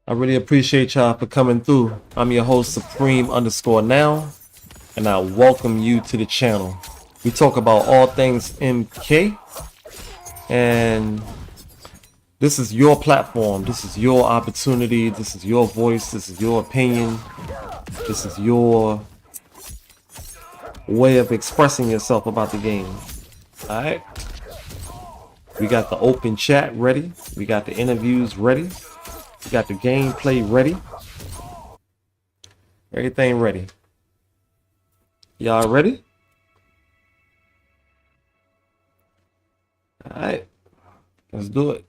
I really appreciate y'all for coming through. I'm your host, Supreme_now, and I welcome you to the channel. We talk about all things MK, and this is your platform. This is your opportunity. This is your voice. This is your opinion. This is your way of expressing yourself about the game. All right. We got the open chat ready. We got the interviews ready. We got the gameplay ready. Everything ready. Y'all ready? All right. Let's do it.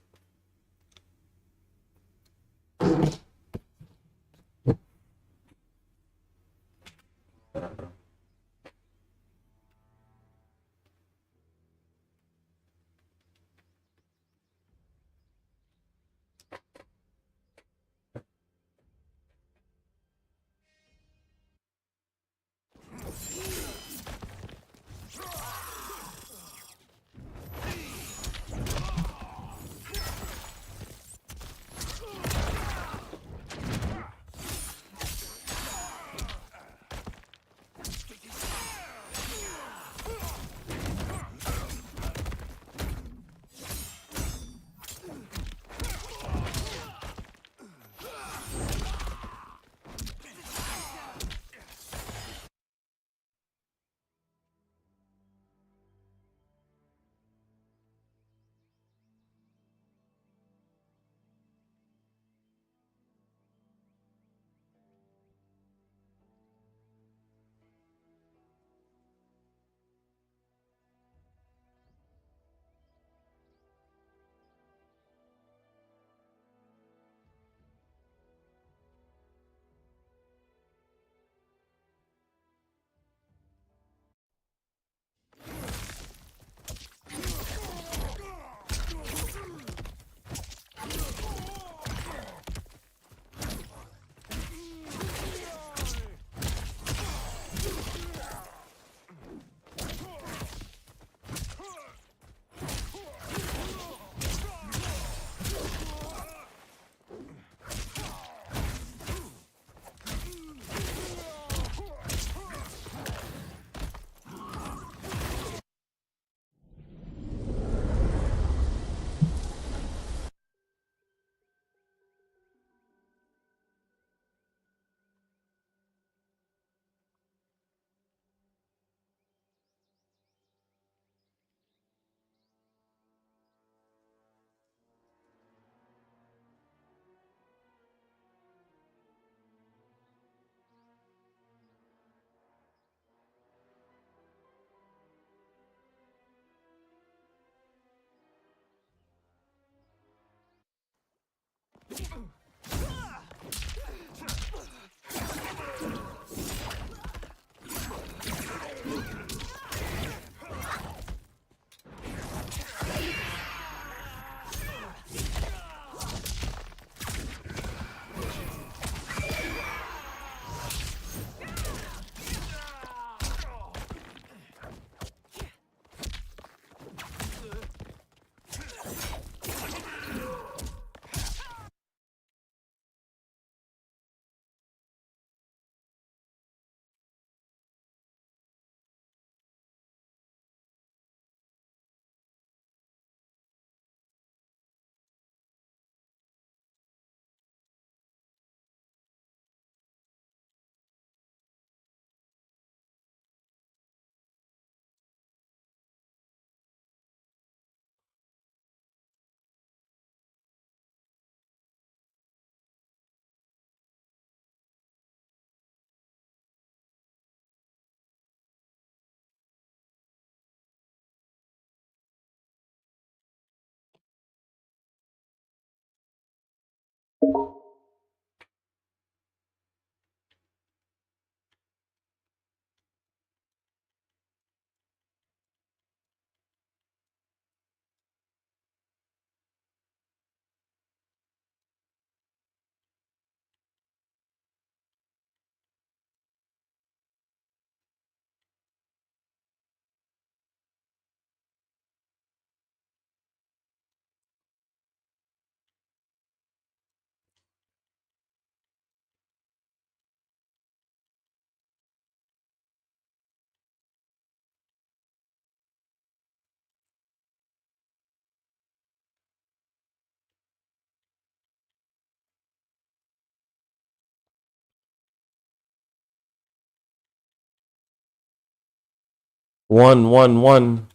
111.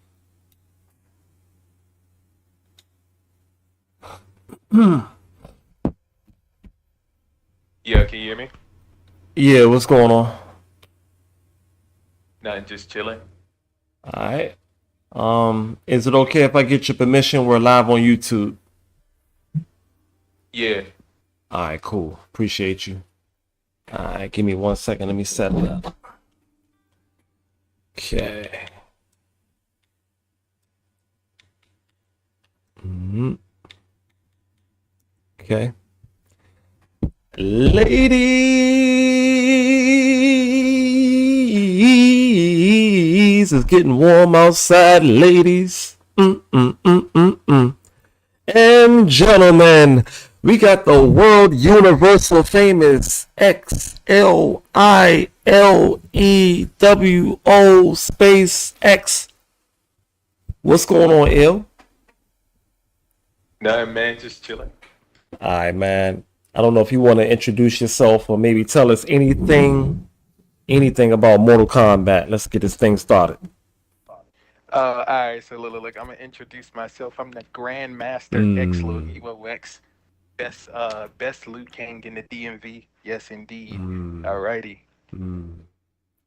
Yeah, can you hear me? Yeah, what's going on? Nothing, just chilling. All right. Is it okay if I get your permission? We're live on YouTube. Yeah. All right, cool. Appreciate you. All right, give me 1 second. Let me set it up. Okay. Okay. Ladies, it's getting warm outside, ladies. And gentlemen, we got the world universal famous XLILEWO space X. What's going on, Ill? Nothing, man, just chilling. All right, man. I don't know if you want to introduce yourself or maybe tell us anything about Mortal Kombat. Let's get this thing started. All right, so look, I'm gonna introduce myself. I'm the Grandmaster X Lil Evo X, best Liu Kang in the DMV. Yes, indeed. Alrighty.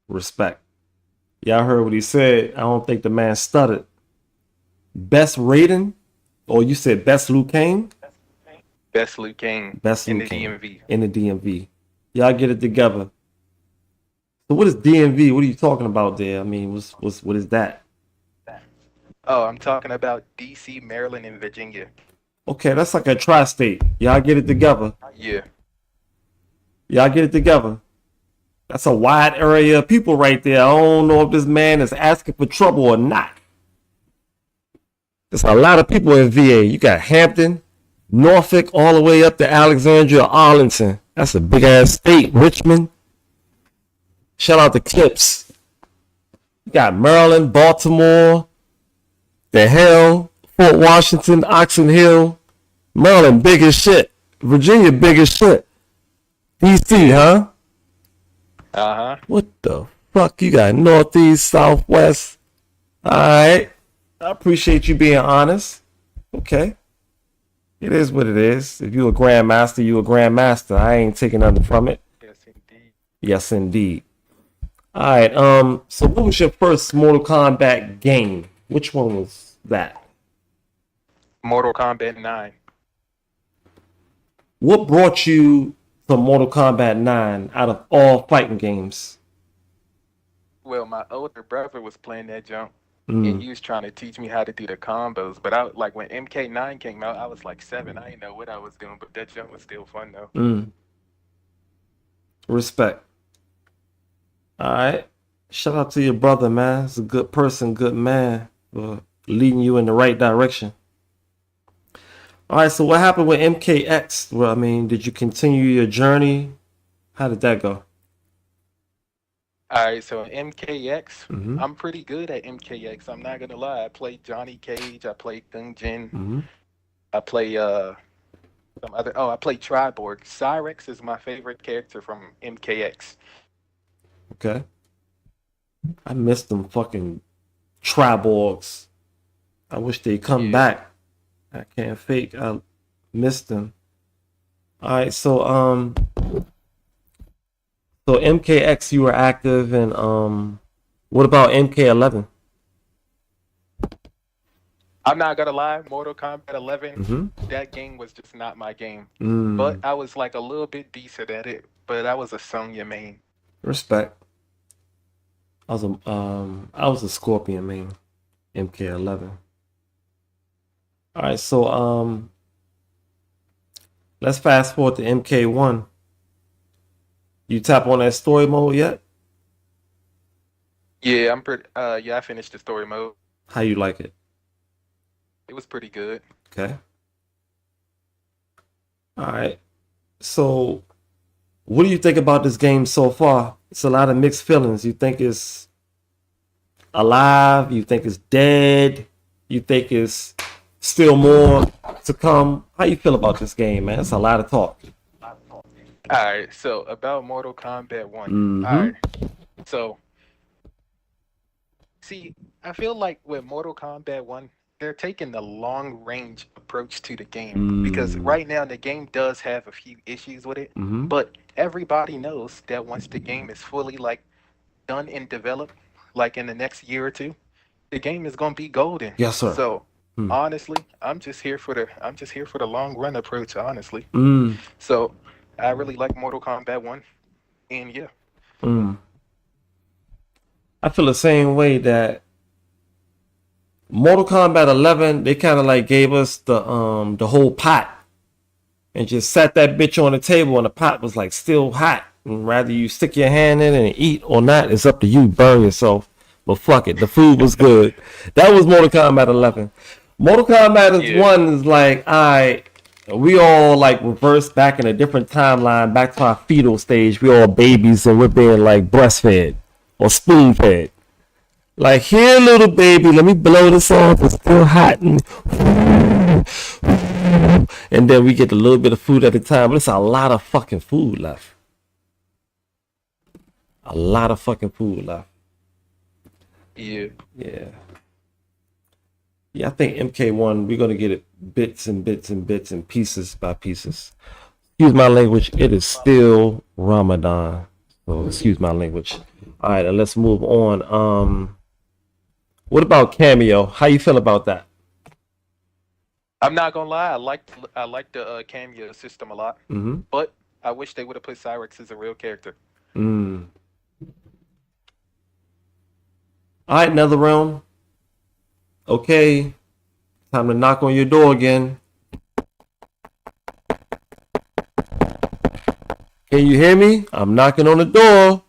Respect. Y'all heard what he said. I don't think the man stuttered. Best rating? Or you said best Liu Kang? Best Liu Kang Best in Liu the Kang DMV. in the DMV. Y'all get it together. So what is DMV? What are you talking about there? I mean, what is that? Oh, I'm talking about DC, Maryland, and Virginia. Okay, that's like a tri-state. Y'all get it together. Yeah. Y'all get it together. That's a wide area of people right there. I don't know if this man is asking for trouble or not. There's a lot of people in VA. You got Hampton, Norfolk, all the way up to Alexandria, Arlington. That's a big ass state. Richmond. Shout out to Clips. You got Maryland, Baltimore, the hell, Fort Washington, Oxon Hill. Maryland, big as shit. Virginia, big as shit. DC, huh? What the fuck? You got Northeast, Southwest. Alright. I appreciate you being honest. Okay. It is what it is. If you a grandmaster, you a grandmaster. I ain't taking nothing from it. Yes, indeed. Yes, indeed. Alright, so what was your first Mortal Kombat game? Which one was that? Mortal Kombat 9. What brought you to Mortal Kombat 9 out of all fighting games? Well, my older brother was playing that jump, and he was trying to teach me how to do the combos. But I like when MK9 came out, I was like 7. I didn't know what I was doing, but that jump was still fun though. Respect. Alright. Shout out to your brother, man. He's a good person, good man, for leading you in the right direction. Alright, so what happened with MKX? Well, I mean, did you continue your journey? How did that go? All right, so MKX, I'm pretty good at MKX. I'm not gonna lie. I played Johnny Cage. I played Gung Jin. I play some other. Oh, I play Triborg. Cyrex is my favorite character from MKX. Okay. I missed them fucking Triborgs. I wish they'd come back. I can't fake. I missed them. Alright, so MKX you were active and what about MK11? I'm not gonna lie, Mortal Kombat 11, that game was just not my game. But I was like a little bit decent at it. But I was a Sonya main. Respect. I was a Scorpion main. MK11. Alright, so let's fast forward to MK1. You tap on that story mode yet? Yeah, I'm pretty. Yeah, I finished the story mode. How you like it? It was pretty good. Okay. All right. So, what do you think about this game so far? It's a lot of mixed feelings. You think it's alive? You think it's dead? You think it's still more to come? How you feel about this game, man? It's a lot of talk. All right, so about Mortal Kombat 1. All right, so See, I feel like with Mortal Kombat 1, they're taking the long range approach to the game because right now the game does have a few issues with it, but everybody knows that once the game is fully like done and developed, like in the next year or two, the game is gonna be golden. Yes, sir. So honestly, I'm just here for the long run approach, honestly. So I really like Mortal Kombat 1, and yeah. I feel the same way that Mortal Kombat 11, they kind of like gave us the whole pot and just sat that bitch on the table and the pot was like still hot. And rather you stick your hand in it and eat or not, it's up to you. Burn yourself. But fuck it, the food was good. That was Mortal Kombat 11. Mortal Kombat 1 is like, we all like reversed back in a different timeline, back to our fetal stage. We all babies and we're being like breastfed or spoon fed. Like, here, little baby, let me blow this off. It's still hot. And then we get a little bit of food at a time. But it's a lot of fucking food left. A lot of fucking food left. Yeah. Yeah, I think MK1, we're going to get it bits and bits and bits and pieces by pieces. Excuse my language. It is still Ramadan. So, excuse my language. All right, let's move on. What about Cameo? How you feel about that? I'm not gonna lie, I like the cameo system a lot, but I wish they would have put Cyrex as a real character. All right, NetherRealm. Okay, time to knock on your door again. Can you hear me? I'm knocking on the door.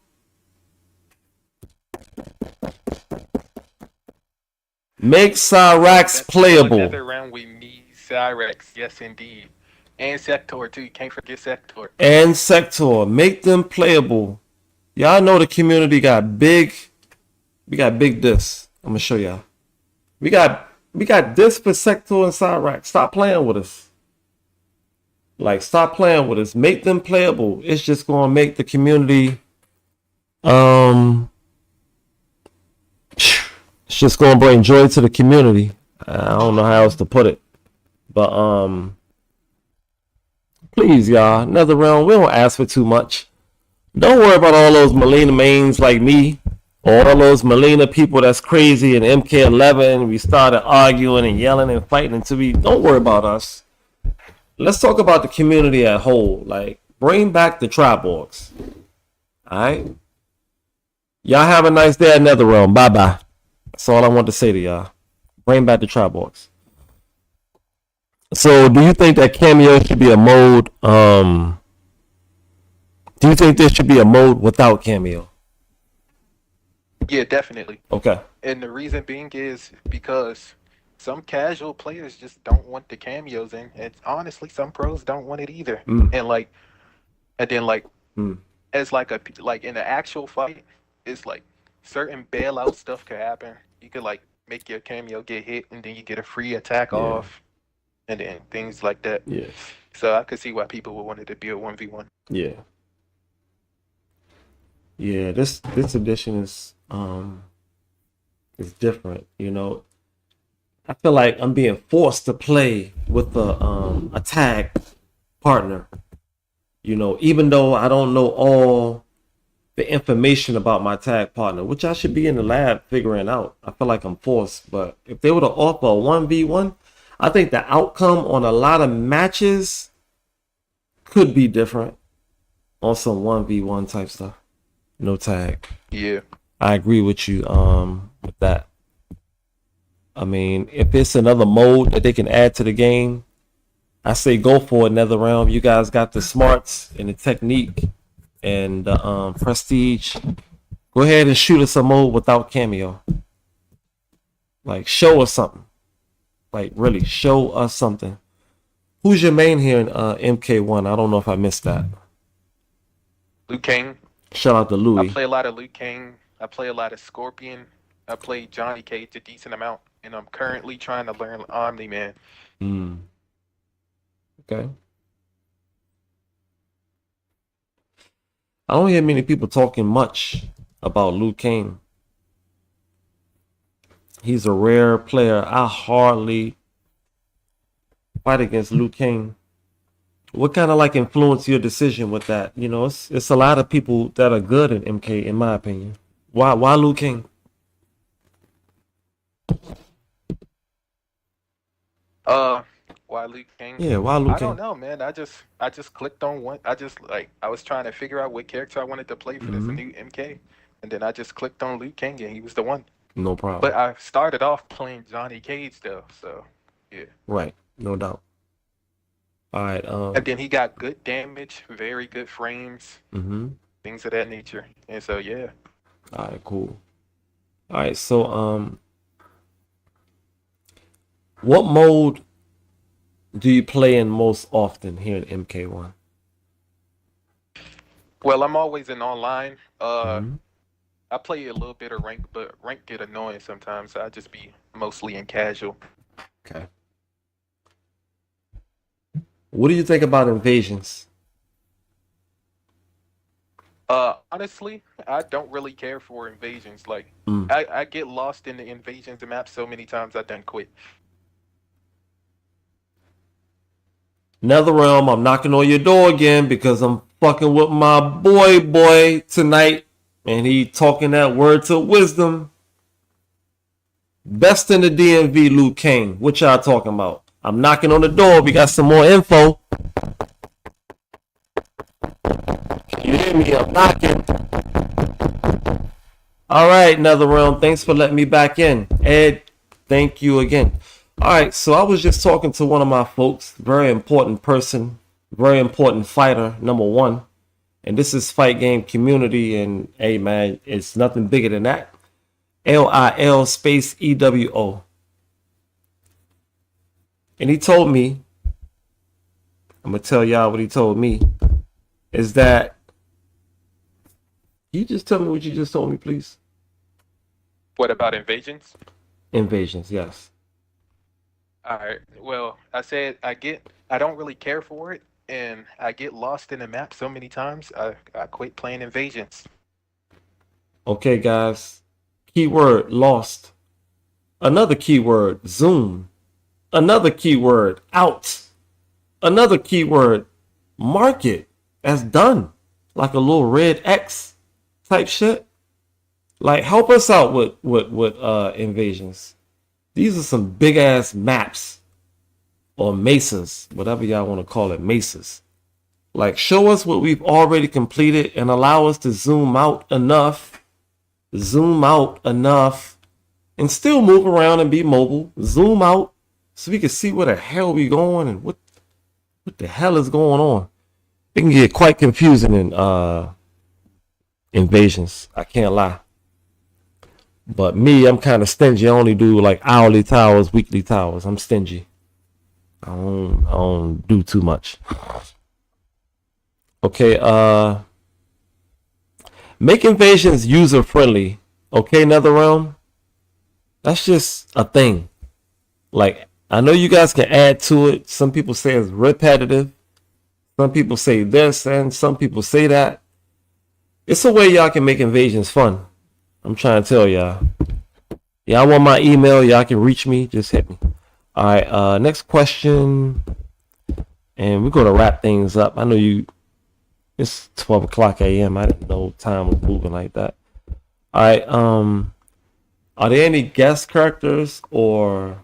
Make Cyrex playable. Another round we need Cyrex, yes indeed. And Sector too, you can't forget Sector. And Sector, make them playable. Y'all know the community got big. We got big discs. I'm gonna show y'all. We got discs for Sector and Cyrex. Stop playing with us. Like, stop playing with us. Make them playable. It's just gonna make the community it's just gonna bring joy to the community. I don't know how else to put it. But please, y'all, NetherRealm, we don't ask for too much. Don't worry about all those Melina mains like me, or all those Melina people that's crazy in MK11. We started arguing and yelling and fighting until we don't worry about us. Let's talk about the community at whole. Like, bring back the Triborgs. Alright? Y'all have a nice day at NetherRealm. Bye-bye. That's all I want to say to y'all. Bring back the Triborgs. So, do you think that Cameo should be a mode? Do you think there should be a mode without Cameo? Yeah, definitely. Okay. And the reason being is because some casual players just don't want the cameos in. And honestly, some pros don't want it either. And as like in the actual fight, it's like certain bailout stuff could happen. You could like make your cameo get hit and then you get a free attack off and then things like that. Yeah. So I could see why people would want it to be a 1v1. Yeah. Yeah, this edition is different, you know. I feel like I'm being forced to play with a tag partner. You know, even though I don't know all the information about my tag partner, which I should be in the lab figuring out. I feel like I'm forced, but if they were to offer a 1v1, I think the outcome on a lot of matches could be different on some 1v1 type stuff. No tag. Yeah. I agree with you with that. I mean, if it's another mode that they can add to the game, I say go for it, NetherRealm. You guys got the smarts and the technique and the prestige. Go ahead and shoot us a mode without Cameo. Like, show us something. Like, really, show us something. Who's your main here in MK1? I don't know if I missed that. Liu Kang. Shout out to Louis. I play a lot of Liu Kang. I play a lot of Scorpion. I play Johnny Cage a decent amount. And I'm currently trying to learn Omni-Man. Okay. I don't hear many people talking much about Liu Kang. He's a rare player. I hardly fight against Liu Kang. What kind of like influenced your decision with that? You know, it's a lot of people that are good at MK, in my opinion. Why Liu Kang? Why Liu Kang? Yeah, why Liu I don't Kang? know, man. I just clicked on one. I was trying to figure out what character I wanted to play for this new MK, and then I just clicked on Liu Kang, and he was the one. No But problem. I started off playing Johnny Cage though, so yeah. Right, no doubt. All right. And then he got good damage, very good frames, things of that nature. And so yeah. All right, cool. All right, so what mode do you play in most often here in MK1? Well, I'm always in online. I play a little bit of rank, but rank get annoying sometimes. So I just be mostly in casual. Okay. What do you think about invasions? Honestly, I don't really care for invasions. Like, Mm. I get lost in the invasions map so many times I done quit. NetherRealm, I'm knocking on your door again because I'm fucking with my boy tonight, and he talking that word to wisdom. Best in the DMV, Liu Kang. What y'all talking about? I'm knocking on the door. We got some more info. You hear me? I'm knocking. All right, NetherRealm. Thanks for letting me back in. Ed, thank you again. All right, so I was just talking to one of my folks, very important person, very important fighter, number one. And this is Fight Game Community, and hey man, it's nothing bigger than that. LIL space EWO. And he told me, I'm gonna tell y'all what he told me, is that, you just tell me what you just told me, please? What about invasions? Invasions, yes. All right. Well, I said I don't really care for it, and I get lost in the map so many times. I quit playing invasions. Okay, guys. Keyword lost. Another keyword zoom. Another keyword out. Another keyword market. That's done. Like a little red X type shit. Like, help us out with invasions. These are some big ass maps or mesas, whatever y'all want to call it, mesas. Like, show us what we've already completed and allow us to zoom out enough, and still move around and be mobile. Zoom out so we can see where the hell we going and what the hell is going on. It can get quite confusing in invasions. I can't lie. But me, I'm kind of stingy. I only do like hourly towers, weekly towers. I'm stingy. I don't do too much. Okay, make invasions user friendly. Okay, NetherRealm. That's just a thing. Like, I know you guys can add to it. Some people say it's repetitive. Some people say this and some people say that. It's a way y'all can make invasions fun. I'm trying to tell y'all. Y'all want my email? Y'all can reach me. Just hit me. All right. Next question. And we're going to wrap things up. I know it's 12 o'clock a.m. I didn't know time was moving like that. All right. Are there any guest characters or,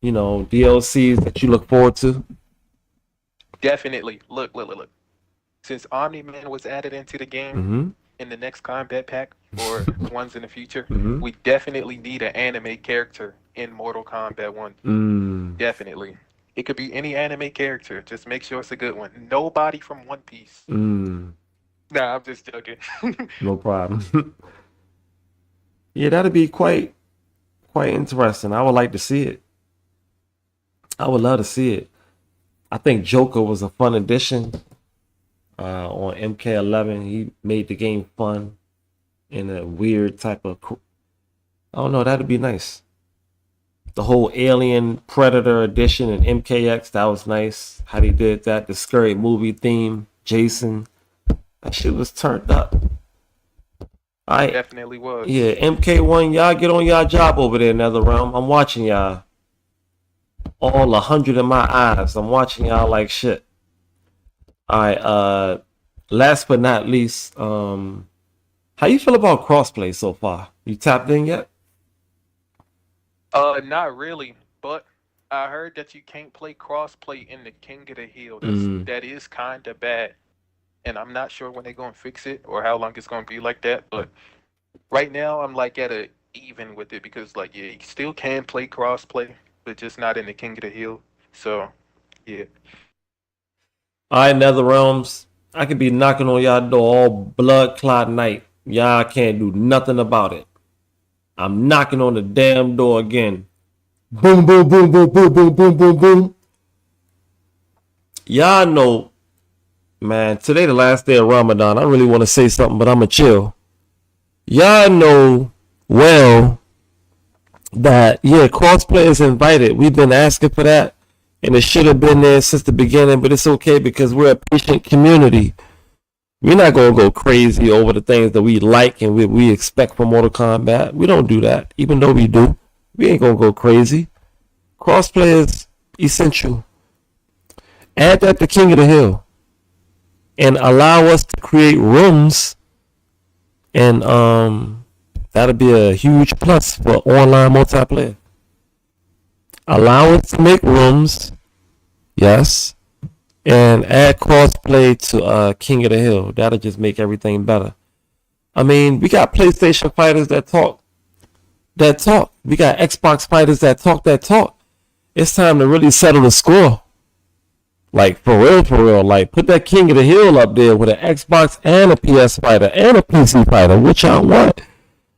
DLCs that you look forward to? Definitely. Look. Since Omni-Man was added into the game in the next combat pack or ones in the future, we definitely need an anime character in Mortal Kombat 1. Definitely. It could be any anime character. Just make sure it's a good one. Nobody from One Piece. Nah, I'm just joking. No problem. Yeah, that'd be quite interesting. I would like to see it. I would love to see it. I think Joker was a fun addition on MK11. He made the game fun in a weird type of. I don't know. That'd be nice. The whole Alien Predator edition in MKX, that was nice. How they did that. The scary movie theme, Jason. That shit was turned up. I Definitely was. Yeah, MK1, y'all get on y'all job over there, NetherRealm. I'm watching y'all. All 100 of my eyes. I'm watching y'all like shit. Alright, last but not least, how you feel about crossplay so far? You tapped in yet? Not really, but I heard that you can't play crossplay in the King of the Hill. That is kind of bad, and I'm not sure when they're gonna fix it or how long it's gonna be like that. But right now, I'm like at a even with it because like yeah, you still can play crossplay, but just not in the King of the Hill. So yeah. Alright, NetherRealms. I could be knocking on y'all door all blood clot night. Y'all can't do nothing about it. I'm knocking on the damn door again. Boom, boom, boom, boom, boom, boom, boom, boom, boom. Y'all know, man, today the last day of Ramadan. I really want to say something, but I'ma chill. Y'all know well that, yeah, crossplay is invited. We've been asking for that, and it should have been there since the beginning, but it's okay because we're a patient community. We're not going to go crazy over the things that we like and we expect from Mortal Kombat. We don't do that, even though we do. We ain't going to go crazy. Crossplay is essential. Add that to King of the Hill and allow us to create rooms, and that'll be a huge plus for online multiplayer. Allow us to make rooms, yes, and add crossplay to King of the Hill. That'll just make everything better. I mean, we got PlayStation fighters that talk. We got Xbox fighters that talk. It's time to really settle the score. Like, for real. Like, put that King of the Hill up there with an Xbox and a PS fighter and a PC fighter. What y'all want?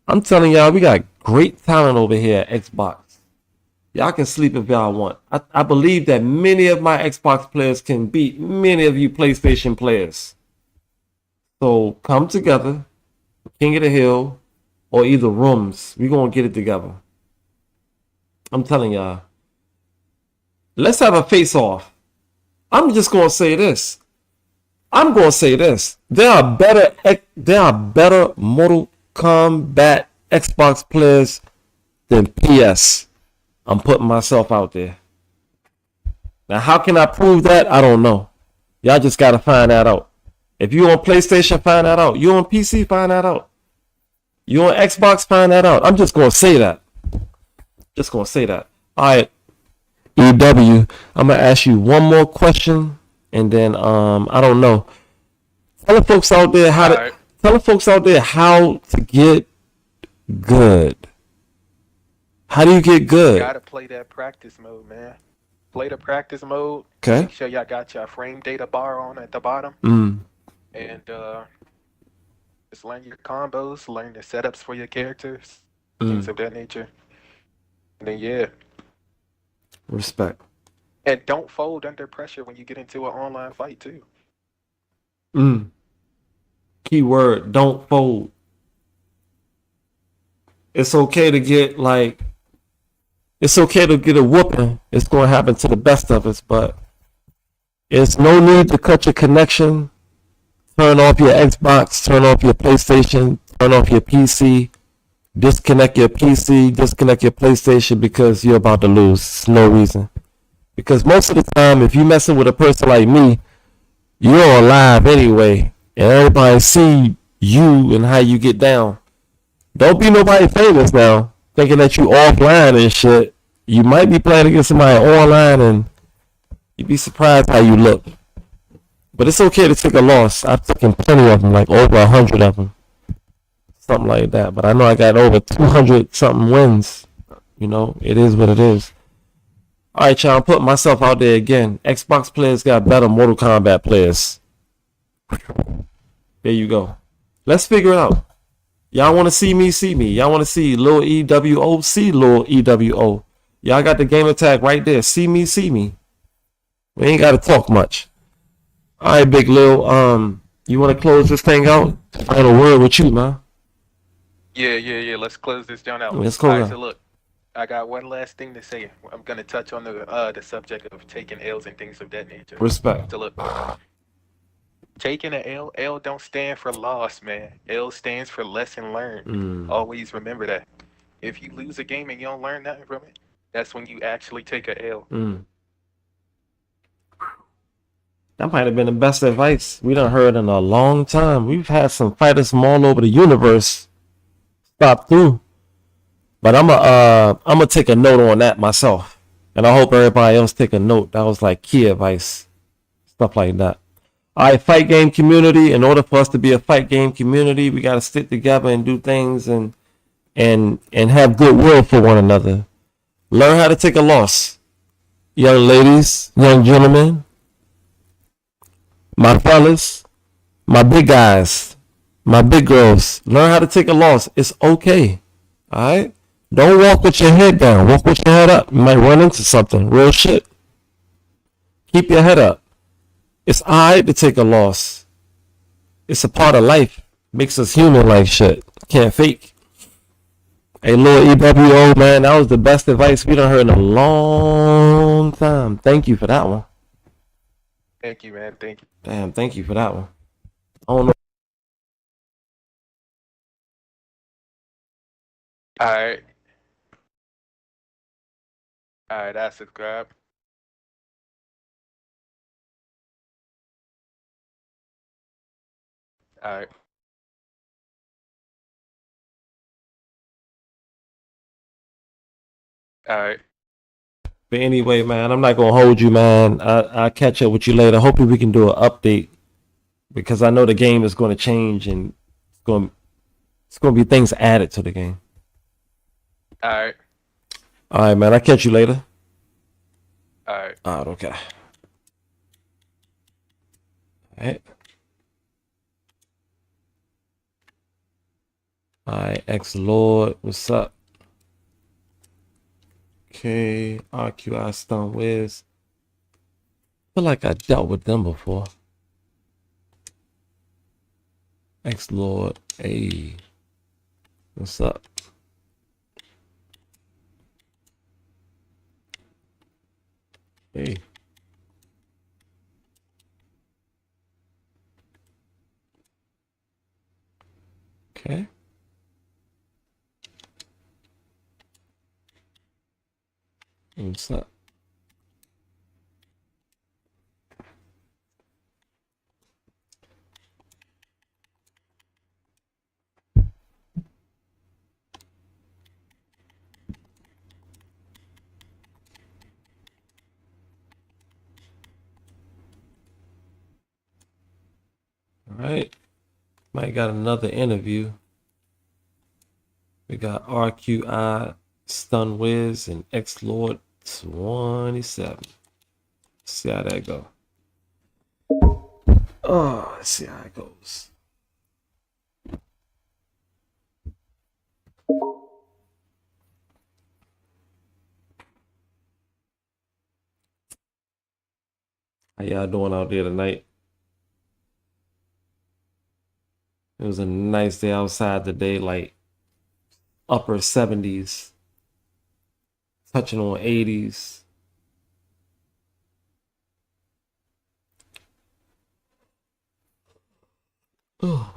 I'm telling y'all, we got great talent over here at Xbox. Y'all can sleep if y'all want. I believe that many of my Xbox players can beat many of you PlayStation players. So come together, King of the Hill, or either rooms. We gonna get it together. I'm telling y'all. Let's have a face-off. I'm just gonna say this. There are better Mortal Kombat Xbox players than PS. I'm putting myself out there. Now, how can I prove that? I don't know. Y'all just gotta find that out. If you on PlayStation, find that out. You on PC, find that out. You on Xbox, find that out. I'm just gonna say that. All right, EW. I'm gonna ask you one more question, and then I don't know. Tell the folks out there how to get good. How do you get good? You gotta play that practice mode, man. Play the practice mode. Okay. Make sure y'all got your frame data bar on at the bottom. And just learn your combos, learn the setups for your characters, things of that nature. And then yeah. Respect. And don't fold under pressure when you get into an online fight too. Keyword, don't fold. It's okay to get a whooping. It's going to happen to the best of us, but it's no need to cut your connection. Turn off your Xbox, turn off your PlayStation, turn off your PC, disconnect your PC, disconnect your PlayStation because you're about to lose. It's no reason. Because most of the time, if you're messing with a person like me, you're alive anyway, and everybody see you and how you get down. Don't be nobody famous now, thinking that you offline and shit. You might be playing against somebody online and you'd be surprised how you look. But it's okay to take a loss. I've taken plenty of them, like over 100 of them. Something like that. But I know I got over 200 something wins. You know, it is what it is. Alright, y'all, I'm putting myself out there again. Xbox players got better Mortal Kombat players. There you go. Let's figure it out. Y'all want to see me, see me. Y'all want to see Lil EWO, see Lil EWO. Y'all got the game attack right there. See me, see me. We ain't got to talk much. All right, Big Lil. You want to close this thing out? Final word with you, man. Yeah. Let's close this down out. Let's close All right, out. so look, I got one last thing to say. I'm gonna touch on the subject of taking L's and things of that nature. Respect. So look, Taking an L don't stand for loss, man. L stands for lesson learned. Always remember that. If you lose a game and you don't learn nothing from it, that's when you actually take a L. That might have been the best advice we done heard in a long time. We've had some fighters from all over the universe stop through. But I'm gonna take a note on that myself. And I hope everybody else take a note. That was like key advice. Stuff like that. All right, fight game community. In order for us to be a fight game community, we gotta stick together and do things and have goodwill for one another. Learn how to take a loss. Young ladies, young gentlemen, my fellas, my big guys, my big girls, learn how to take a loss. It's okay. All right? Don't walk with your head down. Walk with your head up. You might run into something. Real shit. Keep your head up. It's all right to take a loss. It's a part of life. Makes us human like shit. Can't fake. Hey, Lord EWO, man, that was the best advice we done heard in a long time. Thank you for that one. Thank you, man. Thank you. Damn, thank you for that one. I don't know. All right. All right, I subscribe. All right. All right. But anyway, man, I'm not gonna hold you, man. I'll catch up with you later. Hopefully we can do an update because I know the game is going to change and it's going to be things added to the game. All right. All right, man. I'll catch you later. All right. All right, okay. All right. All right, X Lord, what's up? Okay, RQI Stun Wiz. I feel like I dealt with them before. X Lord, hey, what's up? Hey. Okay. What's up? All right. Might got another interview. We got RQI, Stun Wiz, and X Lord 27. See how that go. Oh, let's see how it goes. How y'all doing out there tonight? It was a nice day outside today, like upper 70s, touching on 80s. Oh.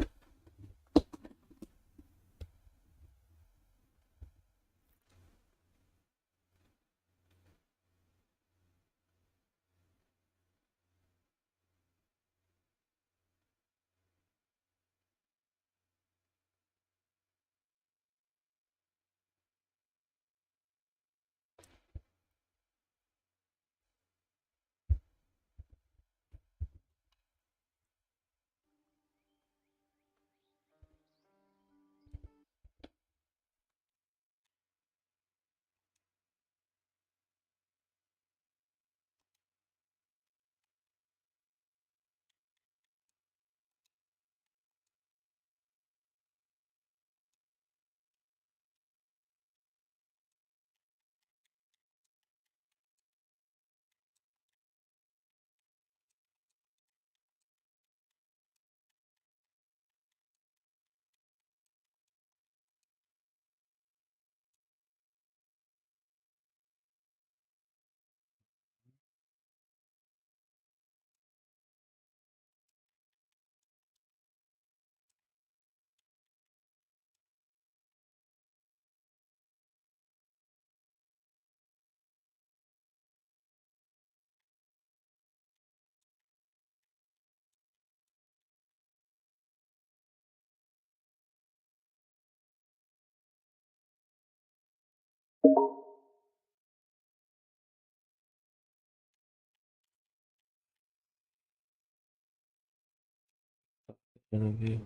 Interview.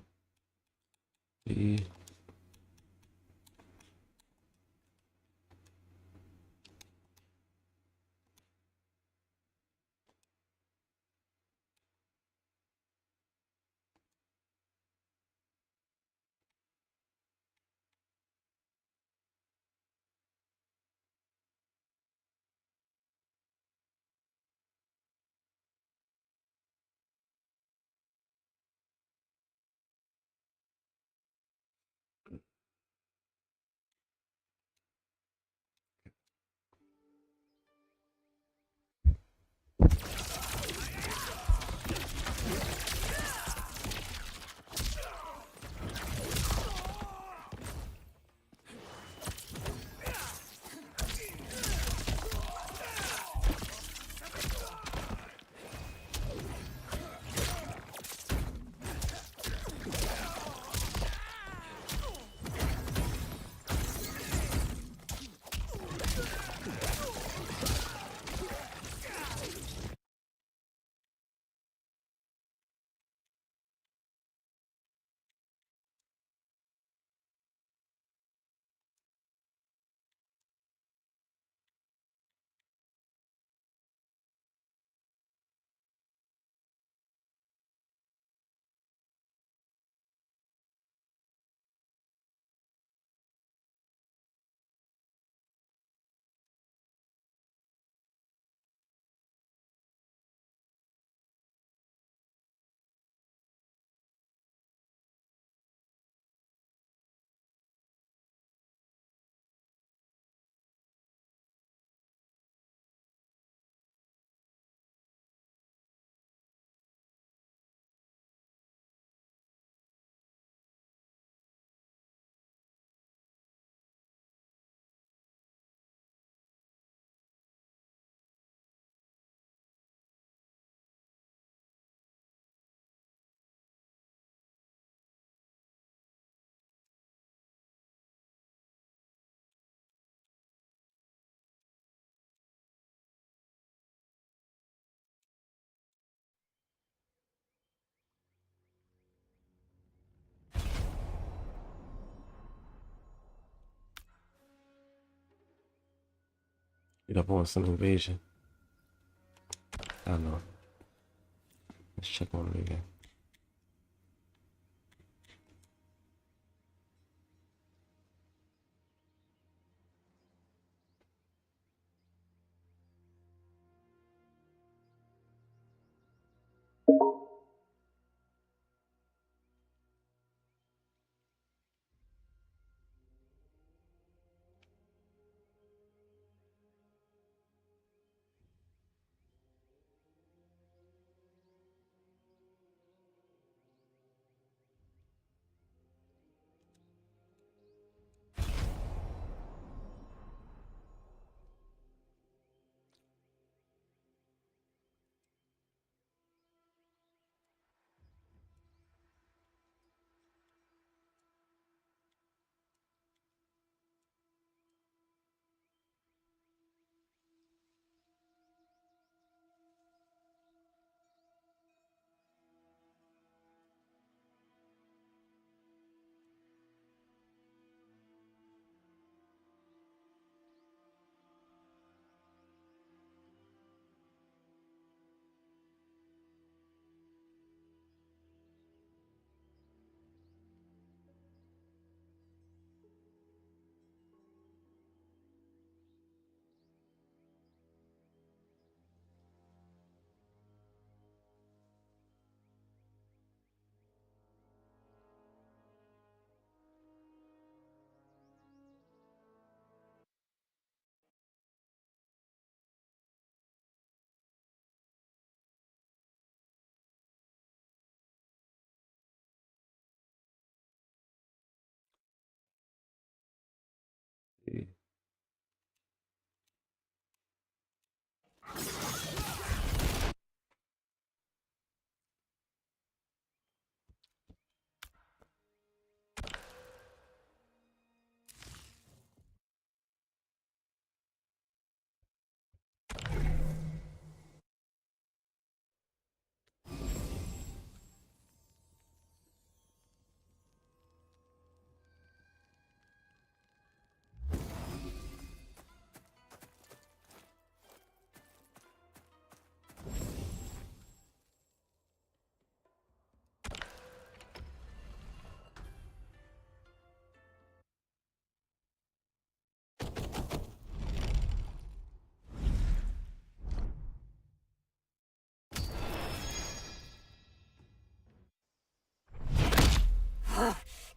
The get up on some invasion. I don't know. Let's check on it again.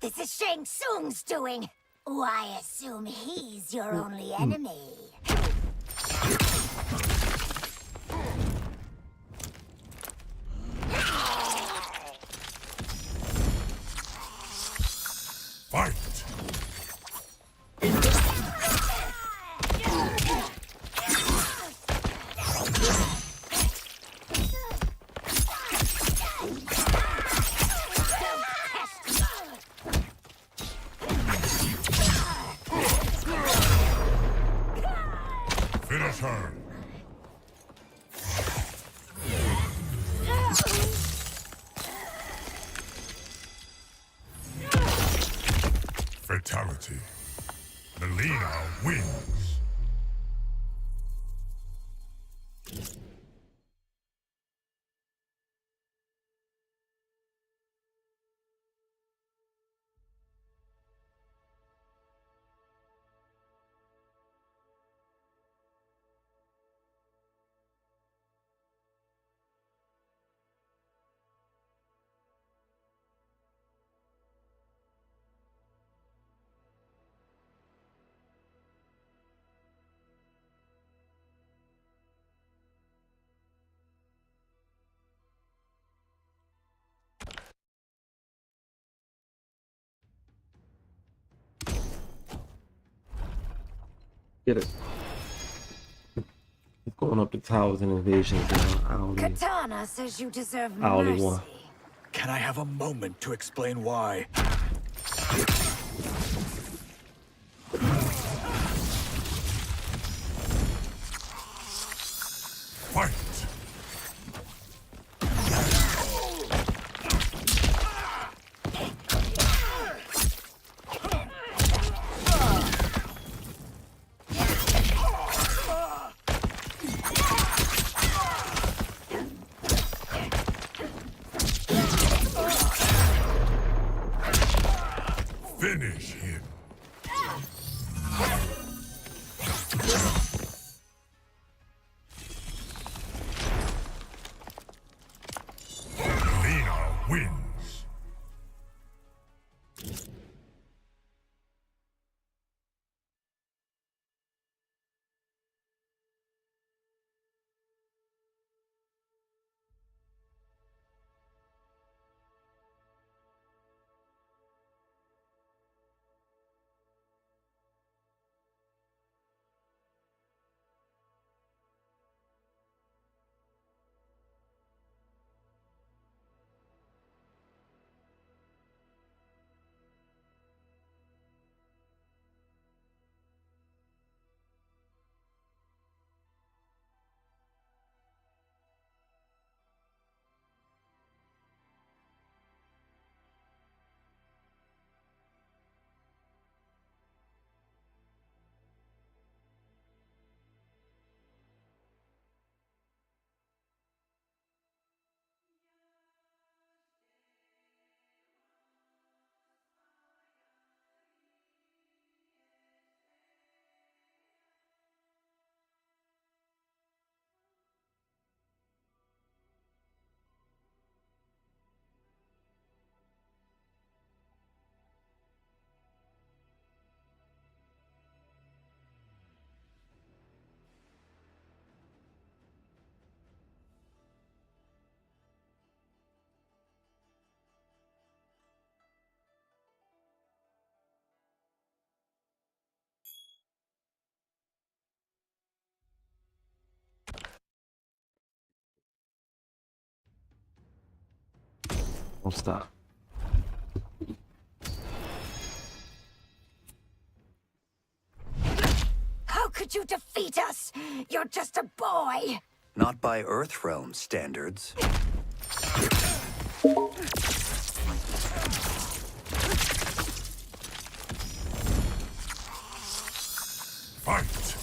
this is Shang Tsung's doing. I assume he's your only enemy. Fight! Finish her! Fatality. Melina wins. Get it. Going up the towers and invasions now. Katana says you deserve I only mercy. won. Can I have a moment to explain why? Fight! Finish him. Melina wins. Don't stop. How could you defeat us? You're just a boy. Not by Earthrealm standards. Fight!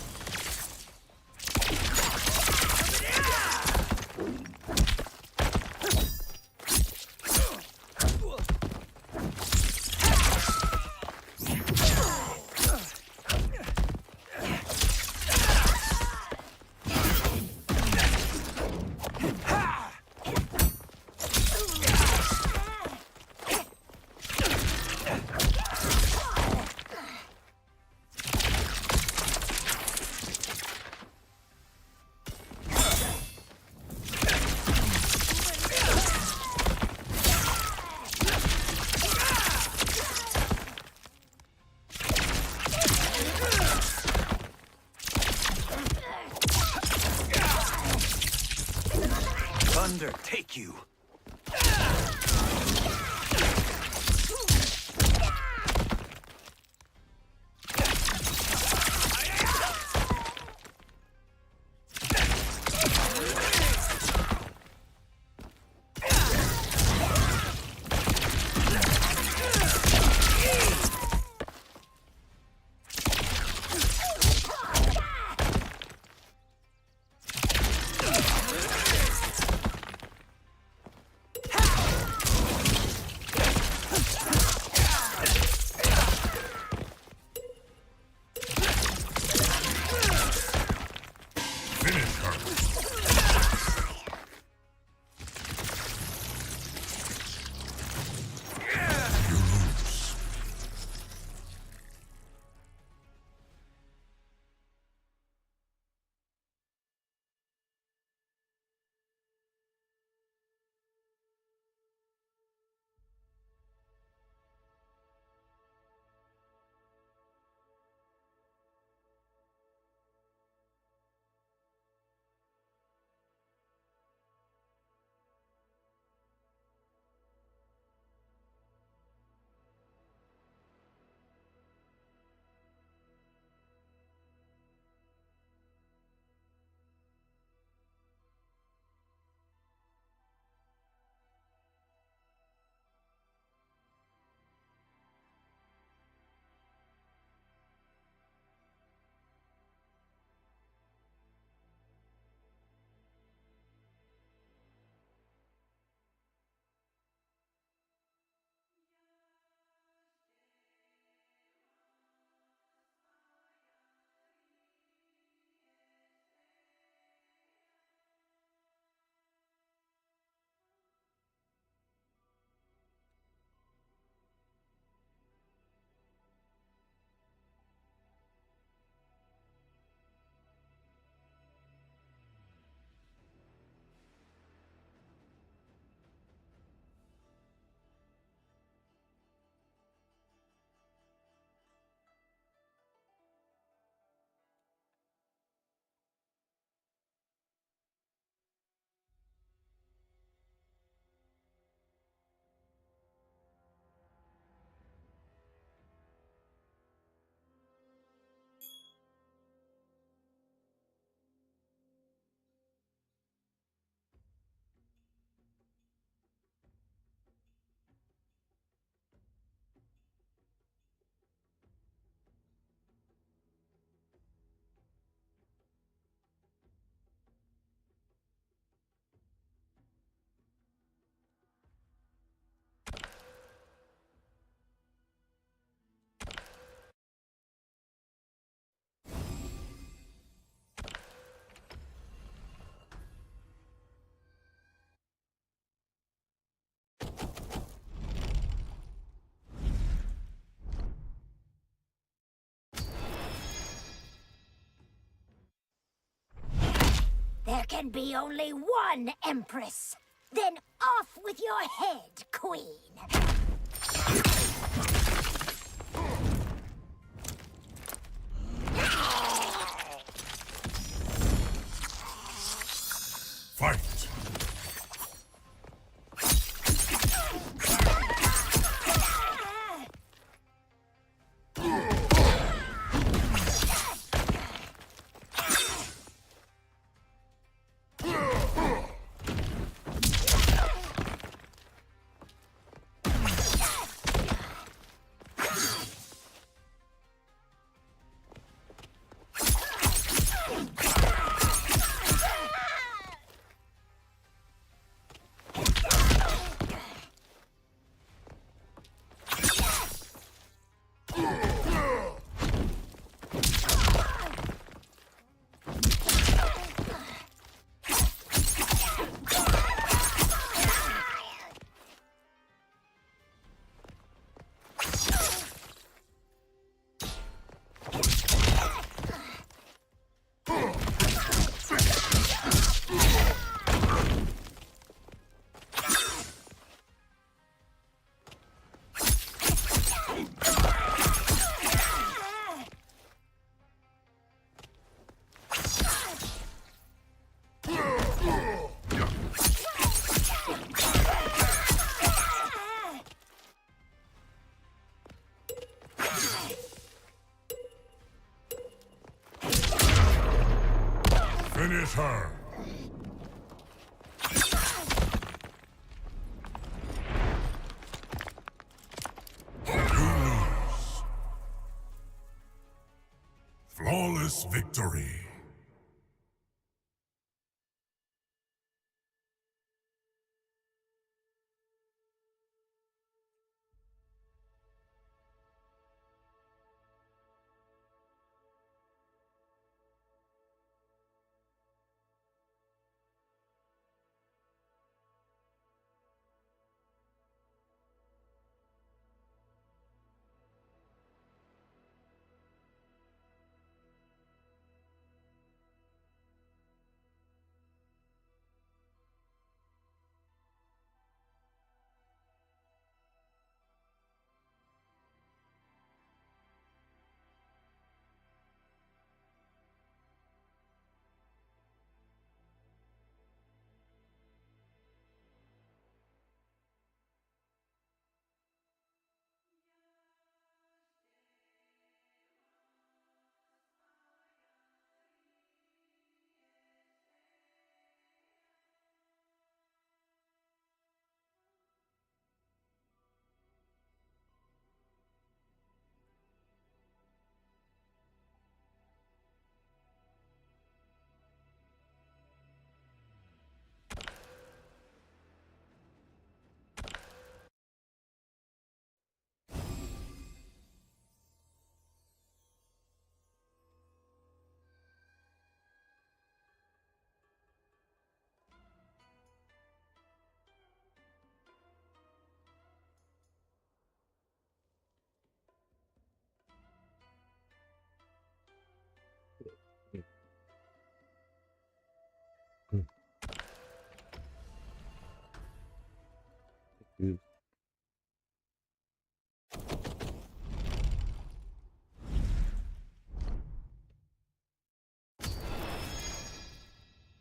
thunder take you. Finish her. You lose. There can be only one Empress. Then off with your head, Queen. Fight. Finish her. You lose. Flawless victory. Dude.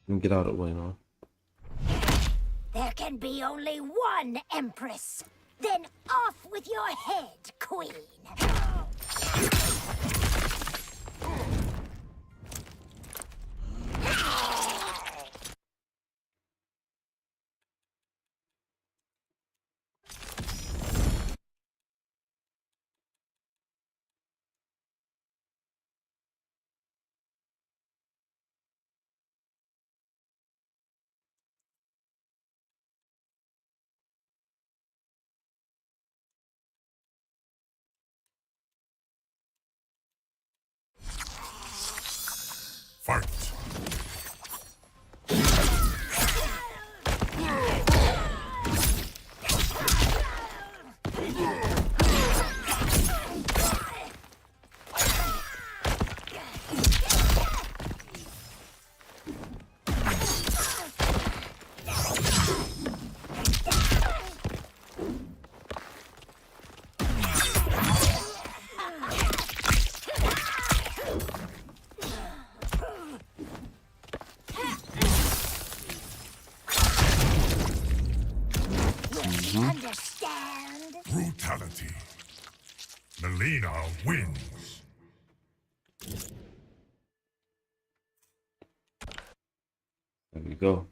Let me get out of the way now. There can be only one Empress. Then off with your head, Queen. Fight. Understand? Brutality. Melina wins. There we go.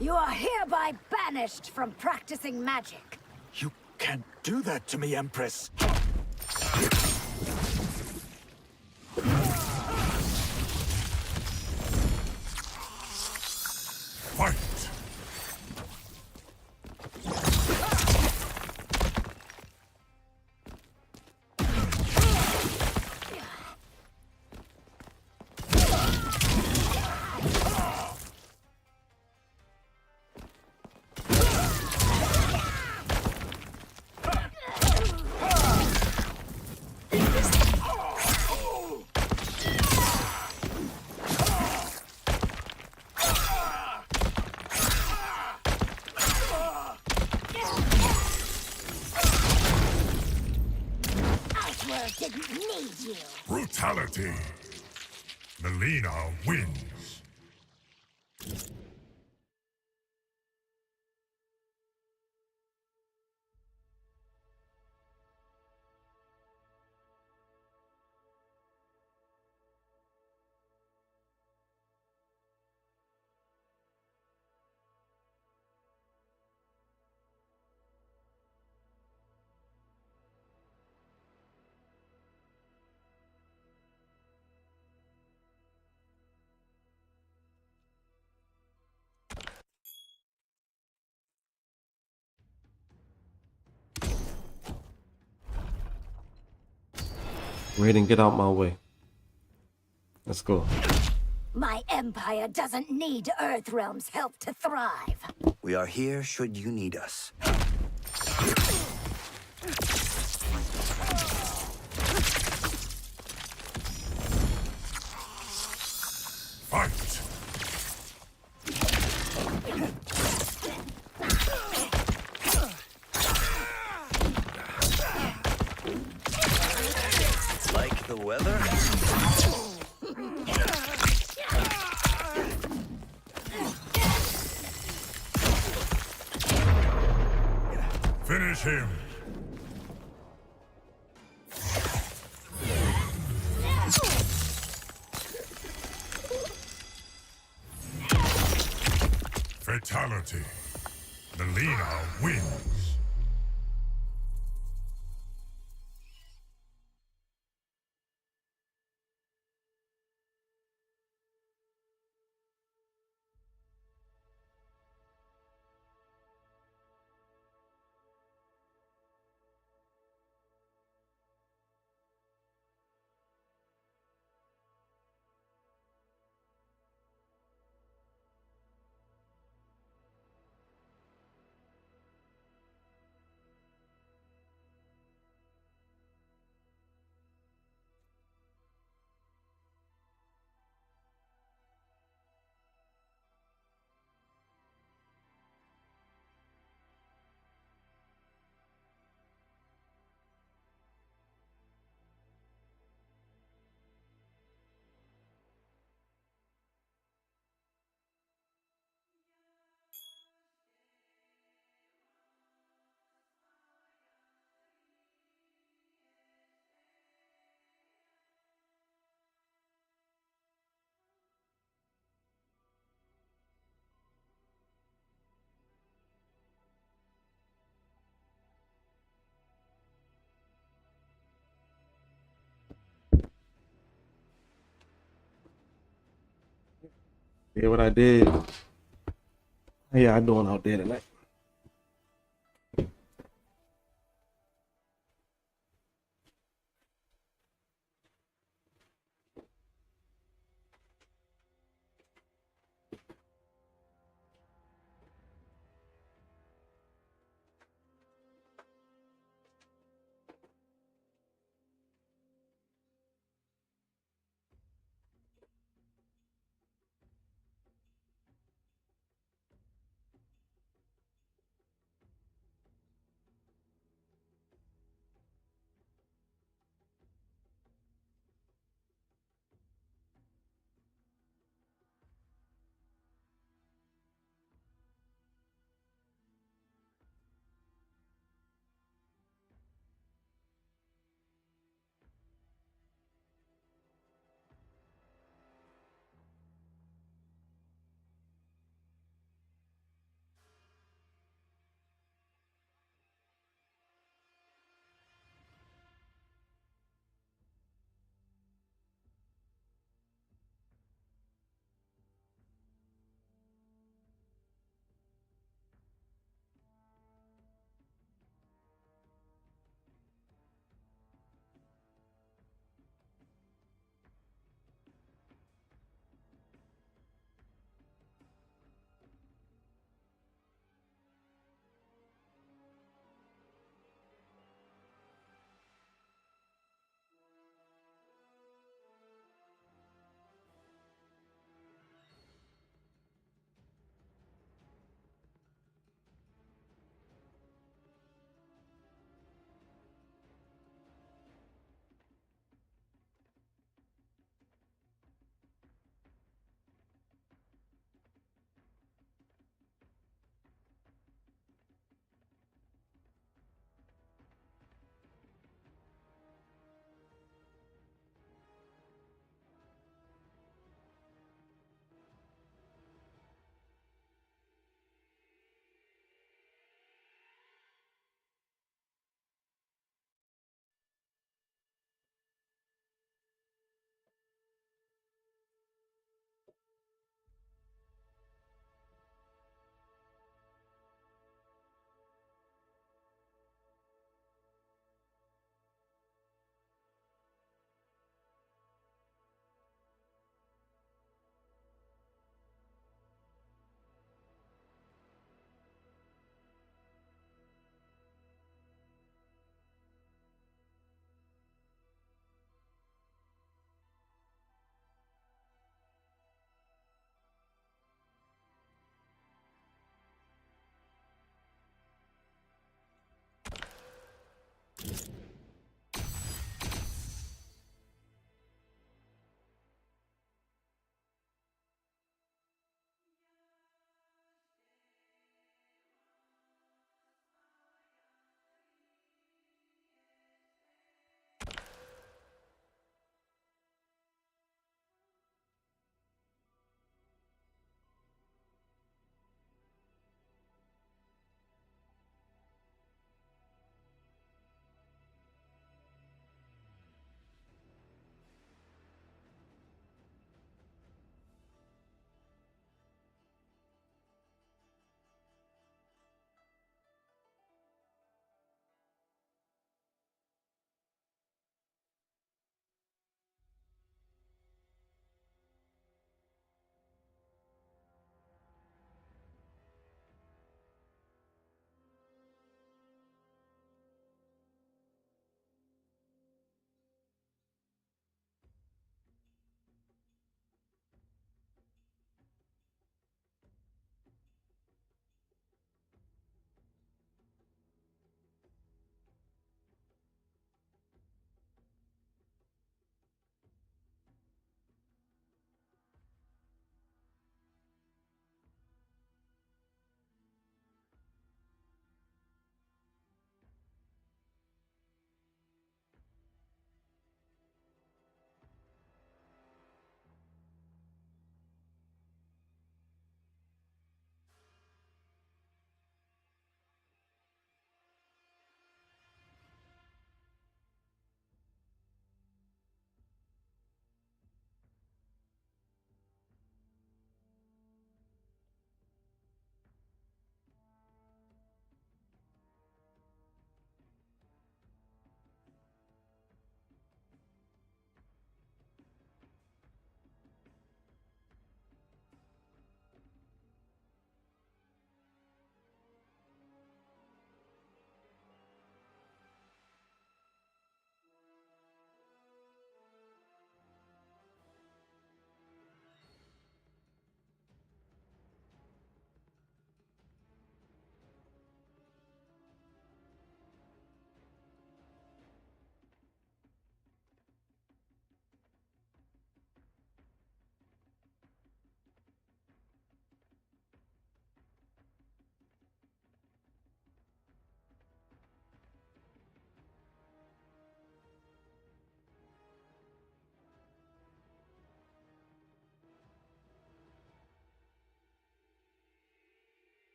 You are hereby banished from practicing magic. You can't do that to me, Empress. Fight. Iceworld didn't need you. Brutality. Melina wins. Go ahead and get out my way. Let's go. My empire doesn't need Earthrealm's help to thrive. We are here should you need us. Fight! Like the weather? Finish him! Fatality. Melina wins. Yeah, what I did. How y'all doing out there tonight?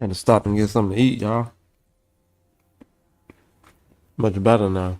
Had to stop and get something to eat, y'all. Much better now.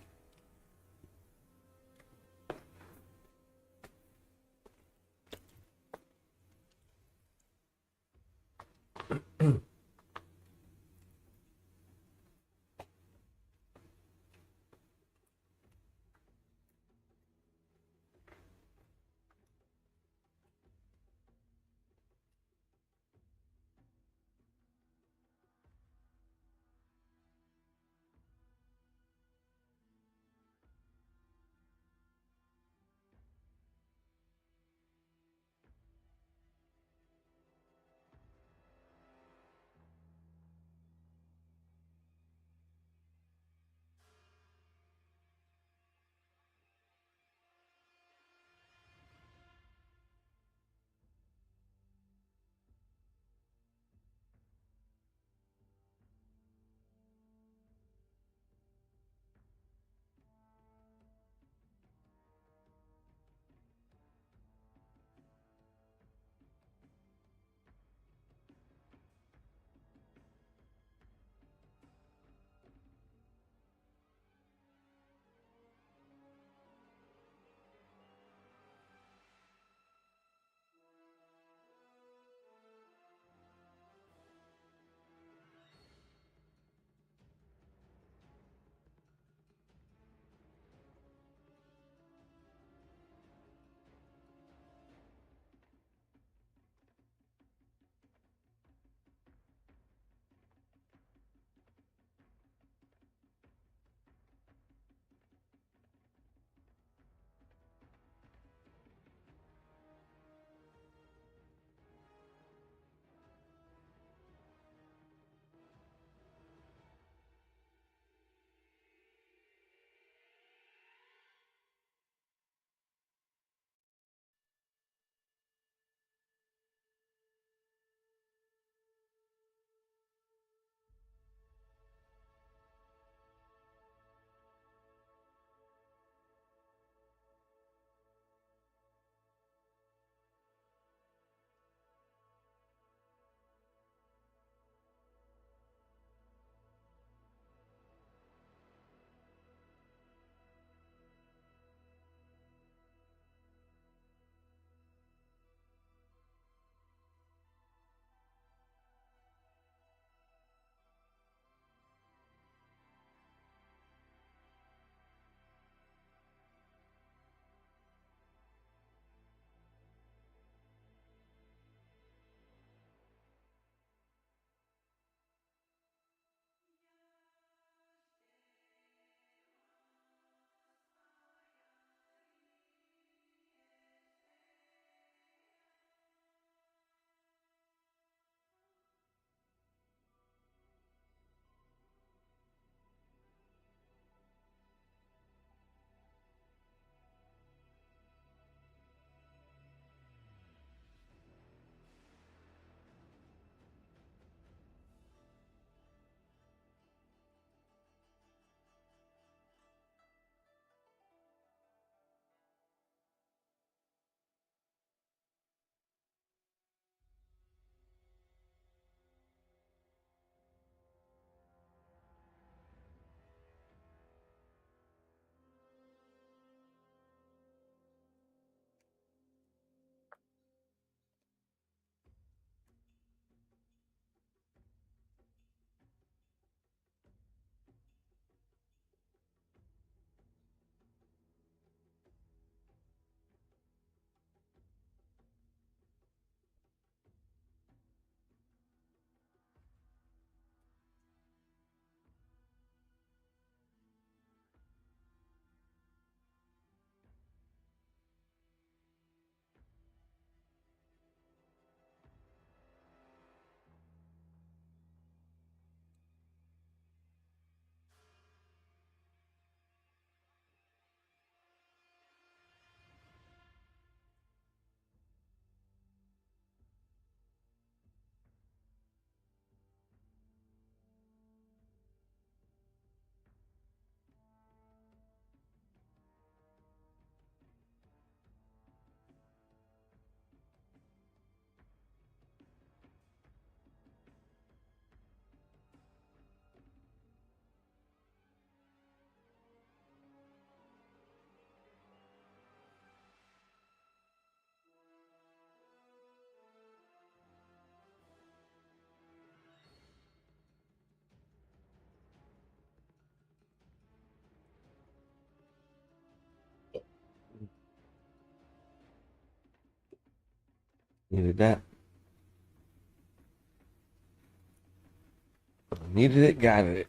Needed that. Needed it, got it.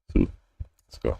Let's go.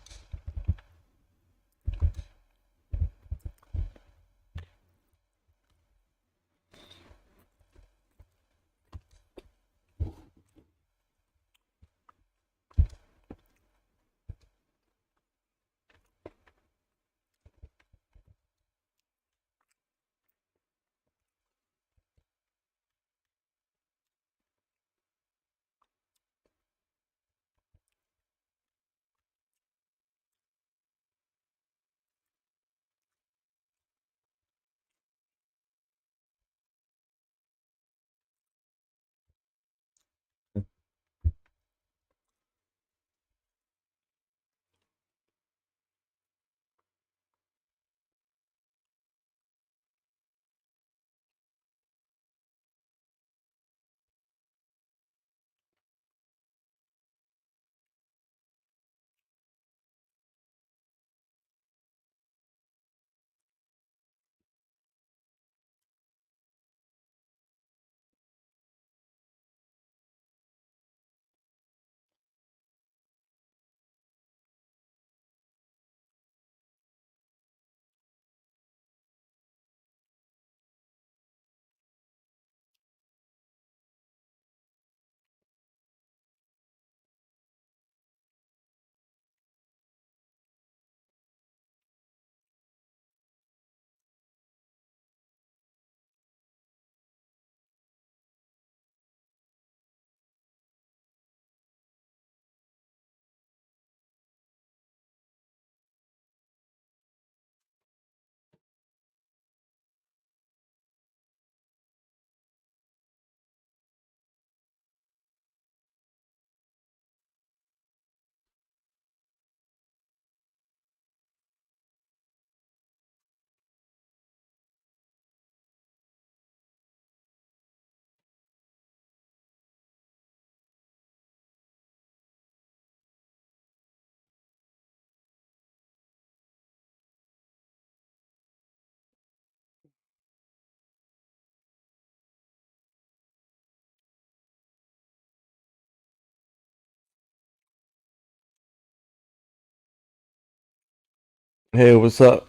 Hey, what's up?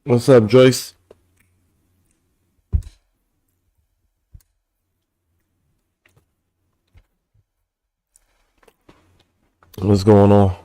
What's up, Joyce? What's going on?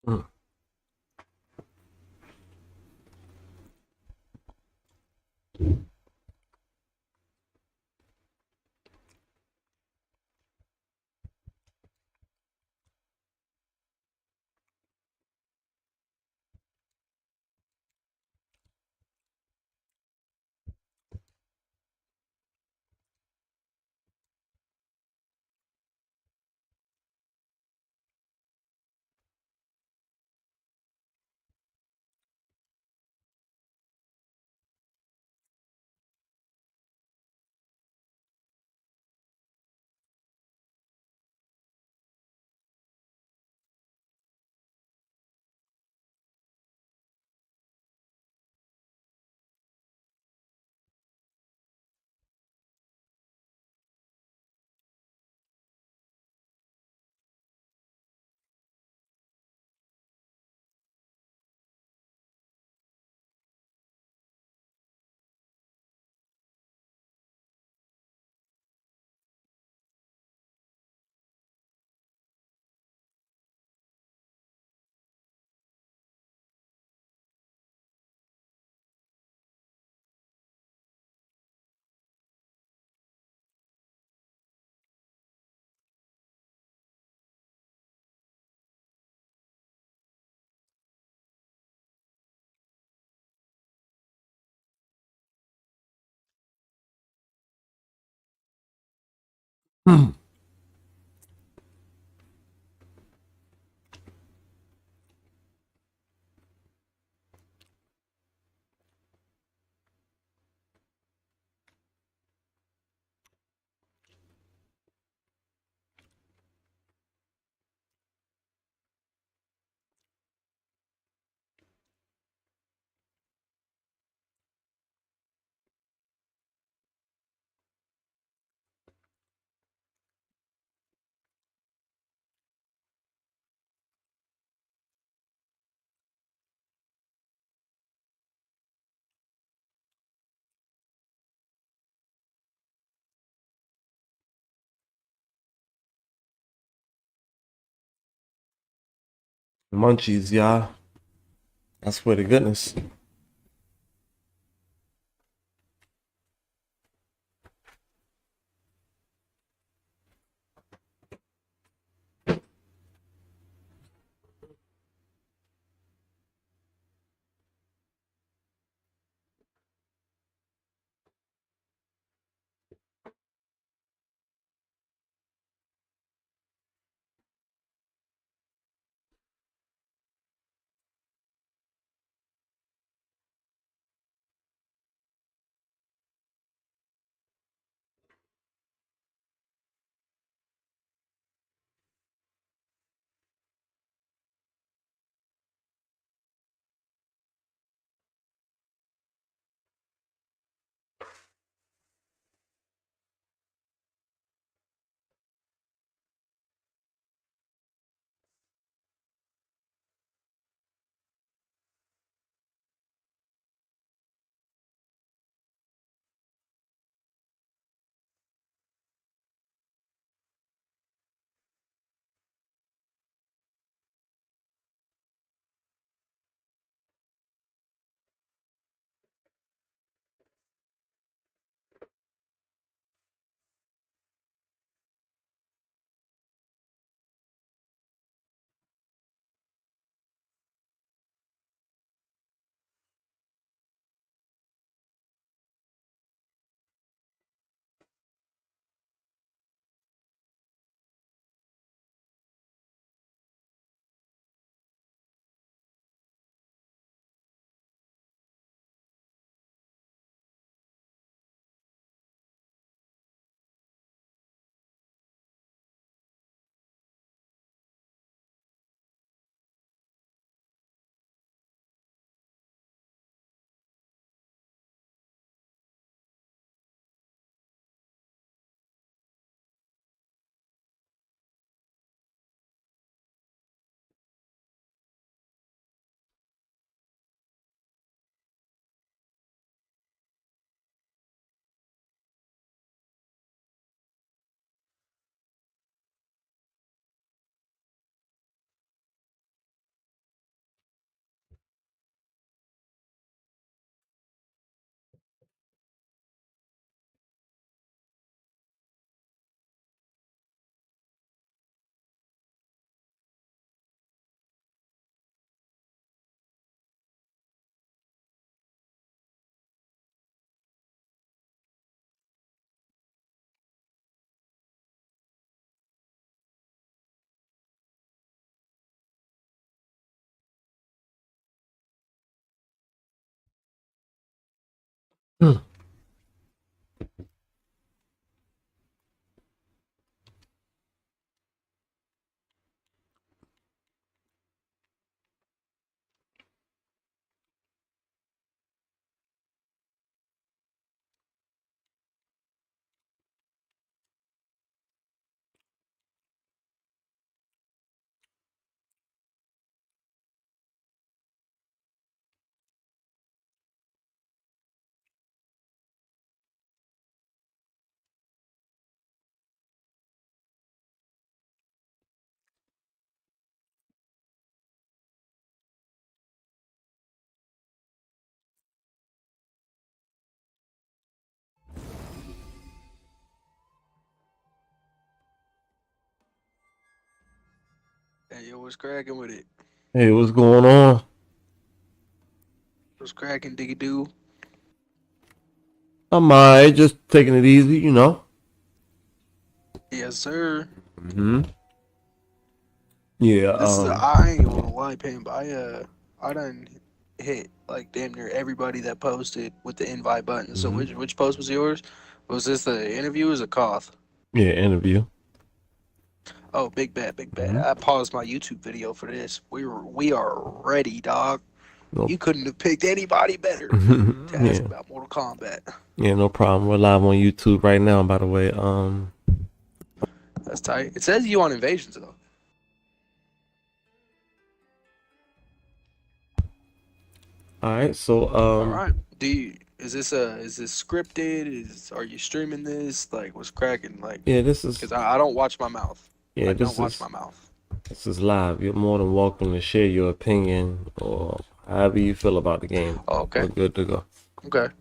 Mm. Mm. Munchies, y'all. I swear to goodness. Hey, yo, what's cracking with it? Hey, what's going on? What's cracking, diggy doo? I'm alright, just taking it easy, you know. Yes, sir. Yeah, This is I ain't gonna lie, Pam, but I done hit like damn near everybody that posted with the invite button. So which post was yours? Was this the interview or was it Koth? yeah, interview. Oh, big bet, big bet. I paused my YouTube video for this. We are ready, dog. No, You couldn't have picked anybody better to ask yeah, about Mortal Kombat. yeah, no problem. We're live on YouTube right now, by the way. That's tight. It says you on Invasions though. All right, so All right. Is this scripted? Are you streaming this? Like, what's cracking? Like, yeah, this is because I don't watch my mouth. yeah, I don't this watch is my mouth. this is live. You're more than welcome to share your opinion or however you feel about the game. Oh, okay. We're good to go. Okay.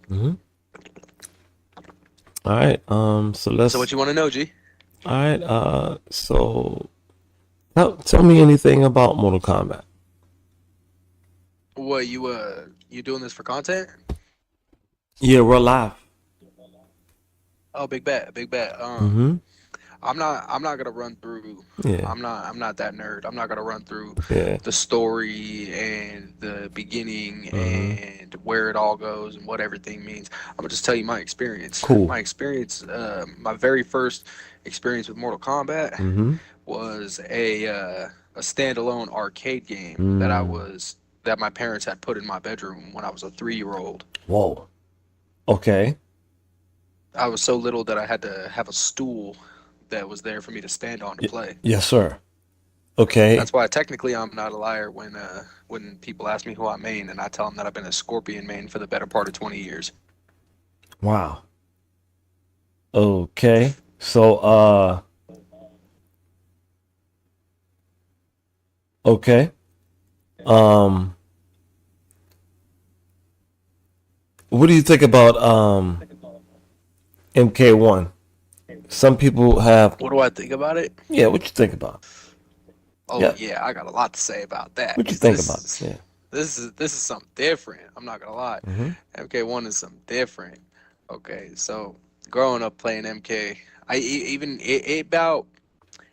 All right, so let's. So what you want to know, G? All right, so tell me anything about Mortal Kombat. What you doing this for content? Yeah, we're live. Oh, big bet, big bet. I'm not gonna run through. Yeah, I'm not that nerd. I'm not gonna run through yeah, the story and the beginning and where it all goes and what everything means. I'm gonna just tell you my experience. cool. My experience, my very first experience with Mortal Kombat was a standalone arcade game that my parents had put in my bedroom when I was a 3-year-old. Whoa. Okay. I was so little that I had to have a stool that was there for me to stand on to play. Yes, sir. Okay. That's why technically I'm not a liar when people ask me who I main and I tell them that I've been a Scorpion main for the better part of 20 years. Wow. Okay. So okay. What do you think about MK1? Some people have What do I think about it? yeah, what you think about? Oh Yeah. yeah, I got a lot to say about that. What you 'Cause think about? Yeah. this is something different. I'm not gonna lie. MK1 is something different. Okay, so growing up playing MK,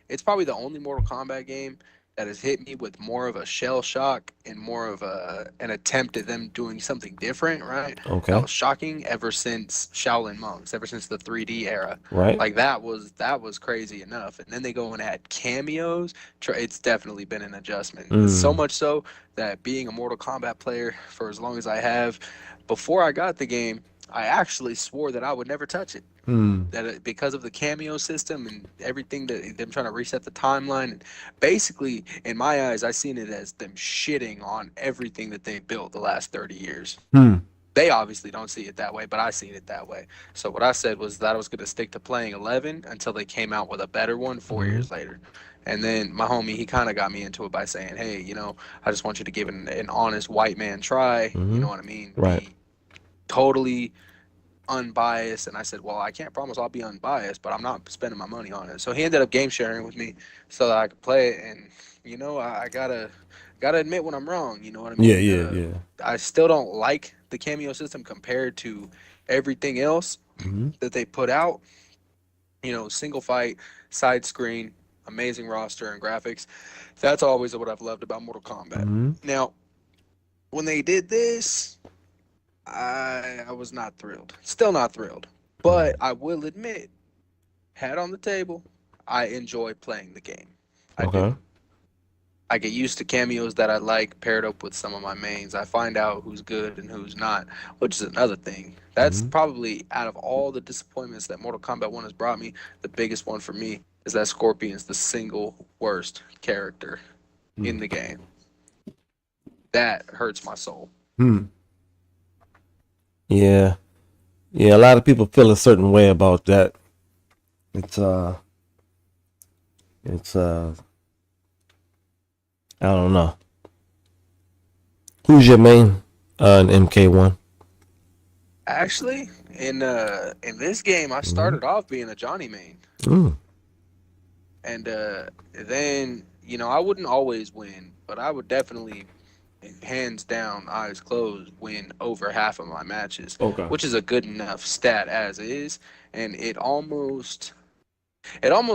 it's probably the only Mortal Kombat game that has hit me with more of a shell shock and more of an attempt at them doing something different, right? Okay. That was shocking ever since Shaolin Monks, ever since the 3D era. Right. Like that was crazy enough. And then they go and add cameos. It's definitely been an adjustment. So much so that being a Mortal Kombat player for as long as I have, before I got the game, I actually swore that I would never touch it. Because of the cameo system and everything, that them trying to reset the timeline, and basically in my eyes I seen it as them shitting on everything that they built the last 30 years. They obviously don't see it that way, but I seen it that way. So what I said was that I was going to stick to playing 11 until they came out with a better one 4 years later. And then my homie, he kind of got me into it by saying, hey, I just want you to give it an honest white man try. You know what I mean? Right. Be totally unbiased. And I said, well, I can't promise I'll be unbiased, but I'm not spending my money on it. So he ended up game sharing with me so that I could play it. And I gotta admit when I'm wrong. You know what I mean? Yeah. I still don't like the cameo system compared to everything else that they put out. Single fight, side screen, amazing roster and graphics. That's always what I've loved about Mortal Kombat. Now, when they did this, I was not thrilled. Still not thrilled. But I will admit, hat on the table, I enjoy playing the game. I Okay. do. I get used to cameos that I like paired up with some of my mains. I find out who's good and who's not, which is another thing. That's probably out of all the disappointments that Mortal Kombat 1 has brought me, the biggest one for me is that Scorpion's the single worst character in the game. That hurts my soul. Yeah. Yeah, a lot of people feel a certain way about that. It's I don't know. Who's your main in MK1? Actually, in this game, I started off being a Johnny main. And then, I wouldn't always win, but I would definitely, hands down, eyes closed, win over half of my matches, Okay. which is a good enough stat as is. And it almost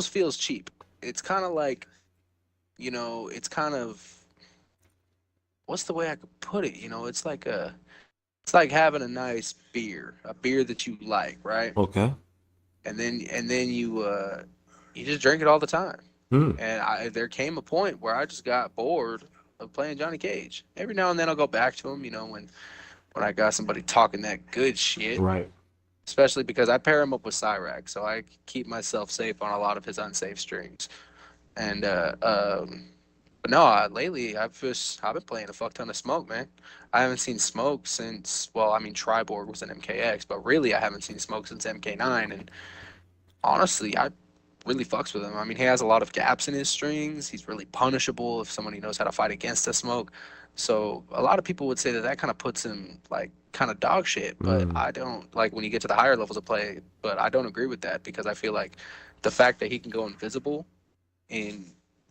feels cheap. It's kind of like, it's kind of, what's the way I could put it? It's like having a nice beer, a beer that you like, right? Okay. And then you just drink it all the time. And there came a point where I just got bored of playing Johnny Cage. Every now and then I'll go back to him, when I got somebody talking that good shit. Right. Especially because I pair him up with Cyrax, so I keep myself safe on a lot of his unsafe strings. And but no, lately I've been playing a fuck ton of Smoke, man. I haven't seen Smoke since, well, I mean, Triborg was an MKX, but really I haven't seen Smoke since MK9. And honestly, I really fucks with him. I mean, he has a lot of gaps in his strings. He's really punishable if somebody knows how to fight against a Smoke. So a lot of people would say that kind of puts him like kind of dog shit, but I don't like when you get to the higher levels of play. But I don't agree with that because I feel like the fact that he can go invisible in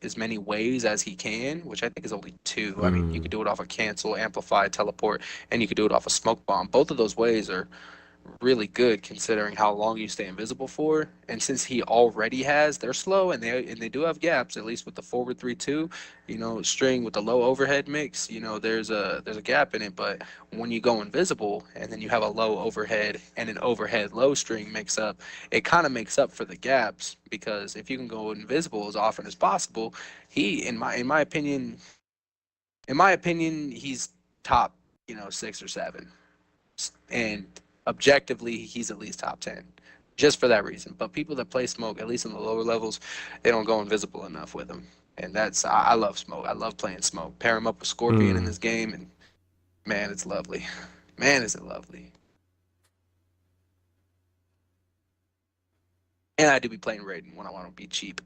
as many ways as he can, which I think is only two. I mean, you could do it off a cancel, amplify, teleport, and you could do it off a smoke bomb. Both of those ways are really good considering how long you stay invisible for. And since he already has, they're slow and they do have gaps, at least with the forward 3-2, string with the low overhead mix, there's a gap in it. But when you go invisible and then you have a low overhead and an overhead low string mix up, it kind of makes up for the gaps, because if you can go invisible as often as possible, he in my opinion he's top, 6 or 7. And objectively, he's at least top 10, just for that reason. But people that play Smoke, at least in the lower levels, they don't go invisible enough with him. And I love Smoke. I love playing Smoke. Pair him up with Scorpion in this game, and man, it's lovely. Man, is it lovely. And I do be playing Raiden when I want to be cheap.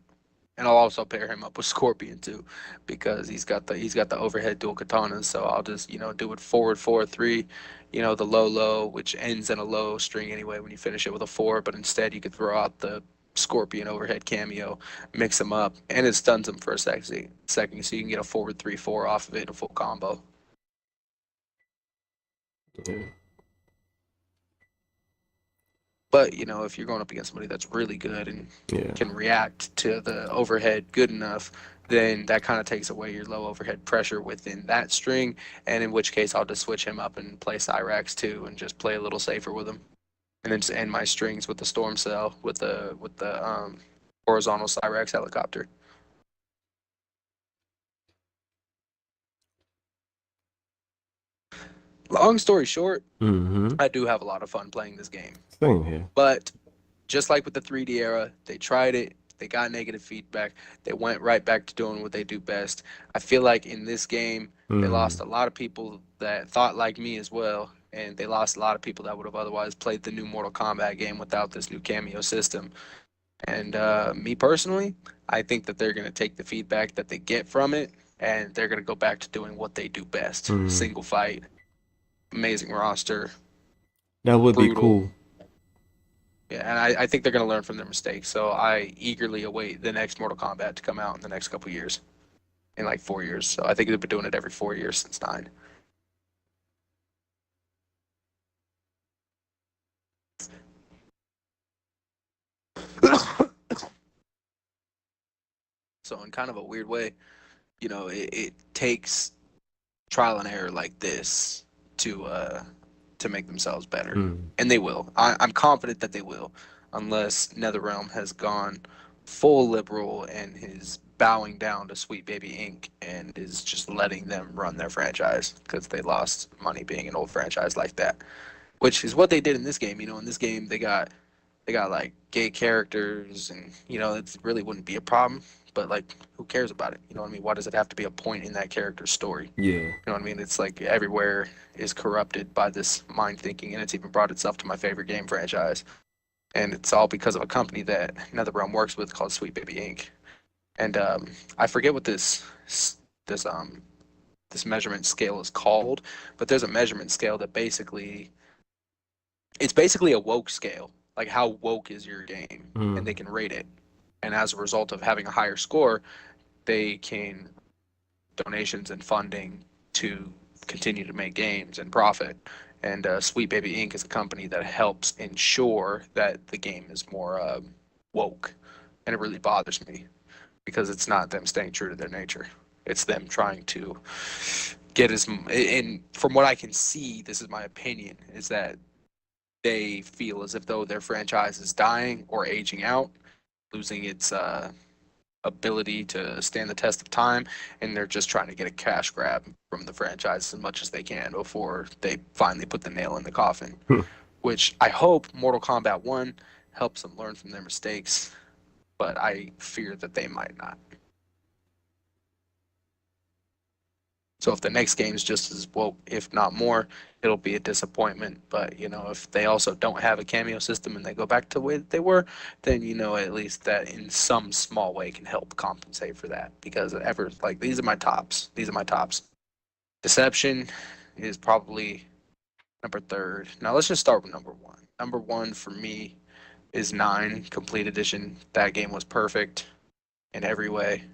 And I'll also pair him up with Scorpion too, because he's got the overhead dual katanas. So I'll just do it forward 4-3, the low, which ends in a low string anyway when you finish it with a 4. But instead you could throw out the Scorpion overhead cameo, mix them up, and it stuns them for a second, so you can get a forward 3-4 off of it in a full combo. But if you're going up against somebody that's really good and can react to the overhead good enough, then that kind of takes away your low overhead pressure within that string. And in which case, I'll just switch him up and play Cyrax too, and just play a little safer with him, and then just end my strings with the Storm Cell with the horizontal Cyrax helicopter. Long story short, I do have a lot of fun playing this game. Same here. But just like with the 3D era, they tried it, they got negative feedback, they went right back to doing what they do best. I feel like in this game, they lost a lot of people that thought like me as well, and they lost a lot of people that would have otherwise played the new Mortal Kombat game without this new cameo system. And me personally, I think that they're going to take the feedback that they get from it, and they're going to go back to doing what they do best. Single fight, amazing roster. That would brutal. be cool. Yeah, and I think they're going to learn from their mistakes. So I eagerly await the next Mortal Kombat to come out in the next couple years, in like 4 years. So I think they've been doing it every 4 years since 9. So in kind of a weird way, it takes trial and error like this to to make themselves better, Mm. and they will. I'm confident that they will, unless NetherRealm has gone full liberal and is bowing down to Sweet Baby Inc. and is just letting them run their franchise because they lost money being an old franchise like that, which is what they did in this game. You know, in this game they got like gay characters, and you know it really wouldn't be a problem. But like, who cares about it? You know what I mean? Why does it have to be a point in that character's story? Yeah. You know what I mean? It's like everywhere is corrupted by this mind thinking, and it's even brought itself to my favorite game franchise. And it's all because of a company that NetherRealm works with called Sweet Baby Inc. And I forget what this this measurement scale is called, but there's a measurement scale that it's basically a woke scale. Like, how woke is your game? And they can rate it. And as a result of having a higher score, they can donations and funding to continue to make games and profit. And Sweet Baby Inc. is a company that helps ensure that the game is more woke. And it really bothers me because it's not them staying true to their nature. It's them trying to get and from what I can see, this is my opinion, is that they feel as if though their franchise is dying or aging out, losing its ability to stand the test of time, and they're just trying to get a cash grab from the franchise as much as they can before they finally put the nail in the coffin. Which I hope Mortal Kombat 1 helps them learn from their mistakes, but I fear that they might not. So if the next game is just as woke, if not more, it'll be a disappointment. But, you know, if they also don't have a cameo system and they go back to the way that they were, then, you know, at least that in some small way can help compensate for that. Because these are my tops. These are my tops. Deception is probably number 3rd. Now let's just start with number 1. Number 1 for me is 9 Complete Edition. That game was perfect in every way.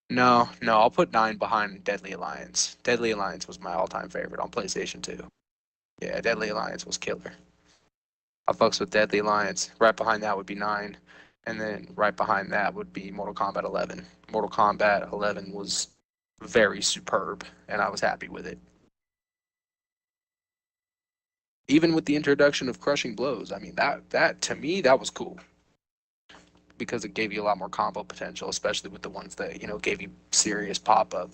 No, I'll put 9 behind Deadly Alliance. Deadly Alliance was my all-time favorite on PlayStation 2. Yeah, Deadly Alliance was killer. I fucks with Deadly Alliance. Right behind that would be 9. And then right behind that would be Mortal Kombat 11. Mortal Kombat 11 was very superb, and I was happy with it. Even with the introduction of Crushing Blows, I mean, that to me, that was cool. Because it gave you a lot more combo potential, especially with the ones that, you know, gave you serious pop-up.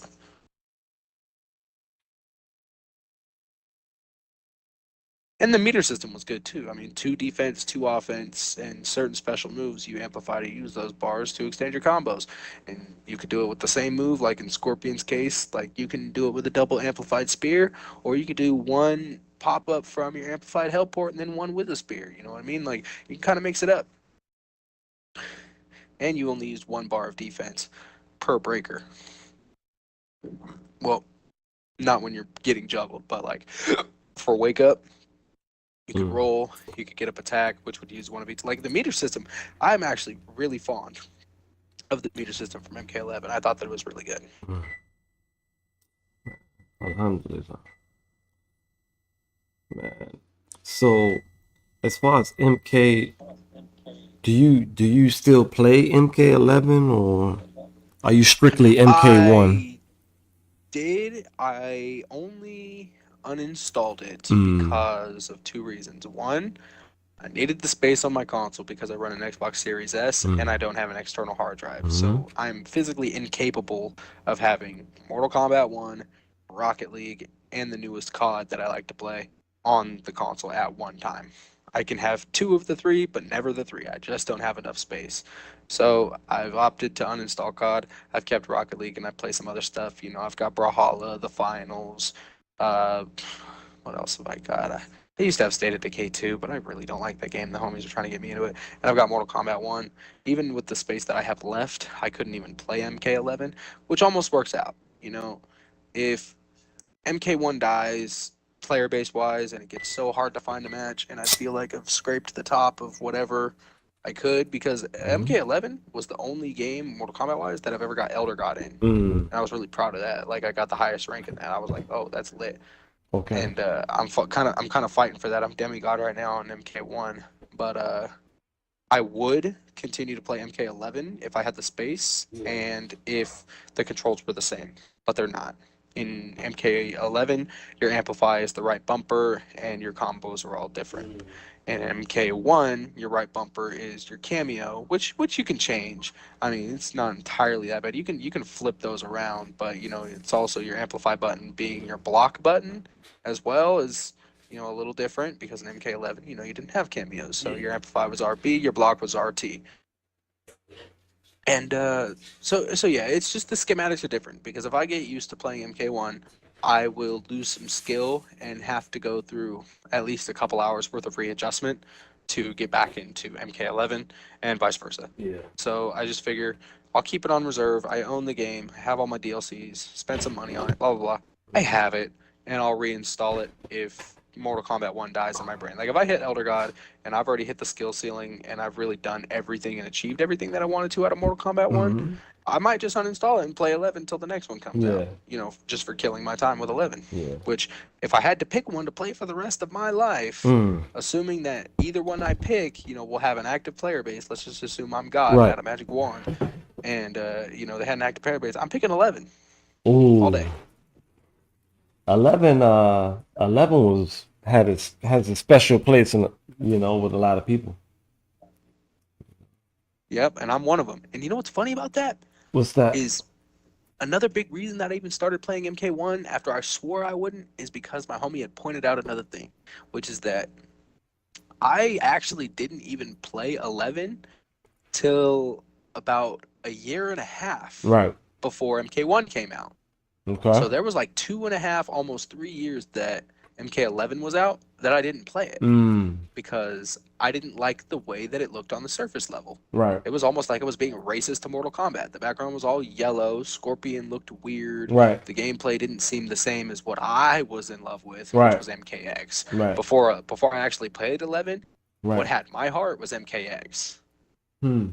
And the meter system was good too. I mean, 2 defense, 2 offense, and certain special moves, you amplify to use those bars to extend your combos. And you could do it with the same move, like in Scorpion's case, like you can do it with a double amplified spear, or you could do 1 pop-up from your amplified helport and then 1 with a spear. You know what I mean? Like, you can kind of mix it up. And you only used 1 bar of defense per breaker. Well, not when you're getting juggled, but like for wake up, you could roll, you could get up attack, which would use 1 of each. Like the meter system, I'm actually really fond of the meter system from MK11. I thought that it was really good. Alhamdulillah. Man. So, as far as MK, do you still play MK11 or are you strictly MK1? I did. I only uninstalled it because of 2 reasons. 1, I needed the space on my console because I run an Xbox Series S and I don't have an external hard drive. So I'm physically incapable of having Mortal Kombat 1, Rocket League, and the newest COD that I like to play on the console at one time. I can have 2 of the 3, but never the 3. I just don't have enough space. So I've opted to uninstall COD. I've kept Rocket League and I play some other stuff. You know, I've got Brawlhalla, the finals. What else have I got? I used to have State of Decay 2, but I really don't like that game. The homies are trying to get me into it. And I've got Mortal Kombat 1. Even with the space that I have left, I couldn't even play MK11, which almost works out. You know, if MK1 dies player base wise and it gets so hard to find a match, and I feel like I've scraped the top of whatever I could, because MK11 was the only game Mortal Kombat wise that I've ever got Elder God in. And I was really proud of that. Like, I got the highest rank in that. I was like, oh, that's lit. Okay. And I'm kind of fighting for that. I'm demigod right now on MK1, but I would continue to play MK11 if I had the space and if the controls were the same, but they're not. In MK11, your amplify is the right bumper, and your combos are all different. In MK1, your right bumper is your cameo, which you can change. I mean, it's not entirely that bad. You can flip those around, but it's also your amplify button being your block button, as well as a little different because in MK11, you didn't have cameos, so your amplify was RB, your block was RT. And so yeah, it's just the schematics are different because if I get used to playing MK1, I will lose some skill and have to go through at least a couple hours worth of readjustment to get back into MK11 and vice versa. Yeah. So I just figure I'll keep it on reserve. I own the game, have all my DLCs, spend some money on it, blah blah blah. I have it, and I'll reinstall it if Mortal Kombat 1 dies in my brain. Like if I hit Elder God and I've already hit the skill ceiling and I've really done everything and achieved everything that I wanted to out of Mortal Kombat 1, I might just uninstall it and play 11 until the next one comes out. Just for killing my time with 11. Yeah. Which, if I had to pick one to play for the rest of my life, assuming that either one I pick, will have an active player base. Let's just assume I'm God, I had a magic wand, and they had an active player base. I'm picking 11 all day. 11 has a special place in with a lot of people. Yep, and I'm one of them. And you know what's funny about that? What's that? Is another big reason that I even started playing MK1 after I swore I wouldn't is because my homie had pointed out another thing, which is that I actually didn't even play 11 till about a year and a half before MK1 came out. Okay. So there was like 2.5, almost 3 years that MK11 was out that I didn't play it because I didn't like the way that it looked on the surface level. Right. It was almost like it was being racist to Mortal Kombat. The background was all yellow. Scorpion looked weird. Right. The gameplay didn't seem the same as what I was in love with, Right. which was MKX. Right. Before I actually played 11, Right. what had my heart was MKX. Hmm.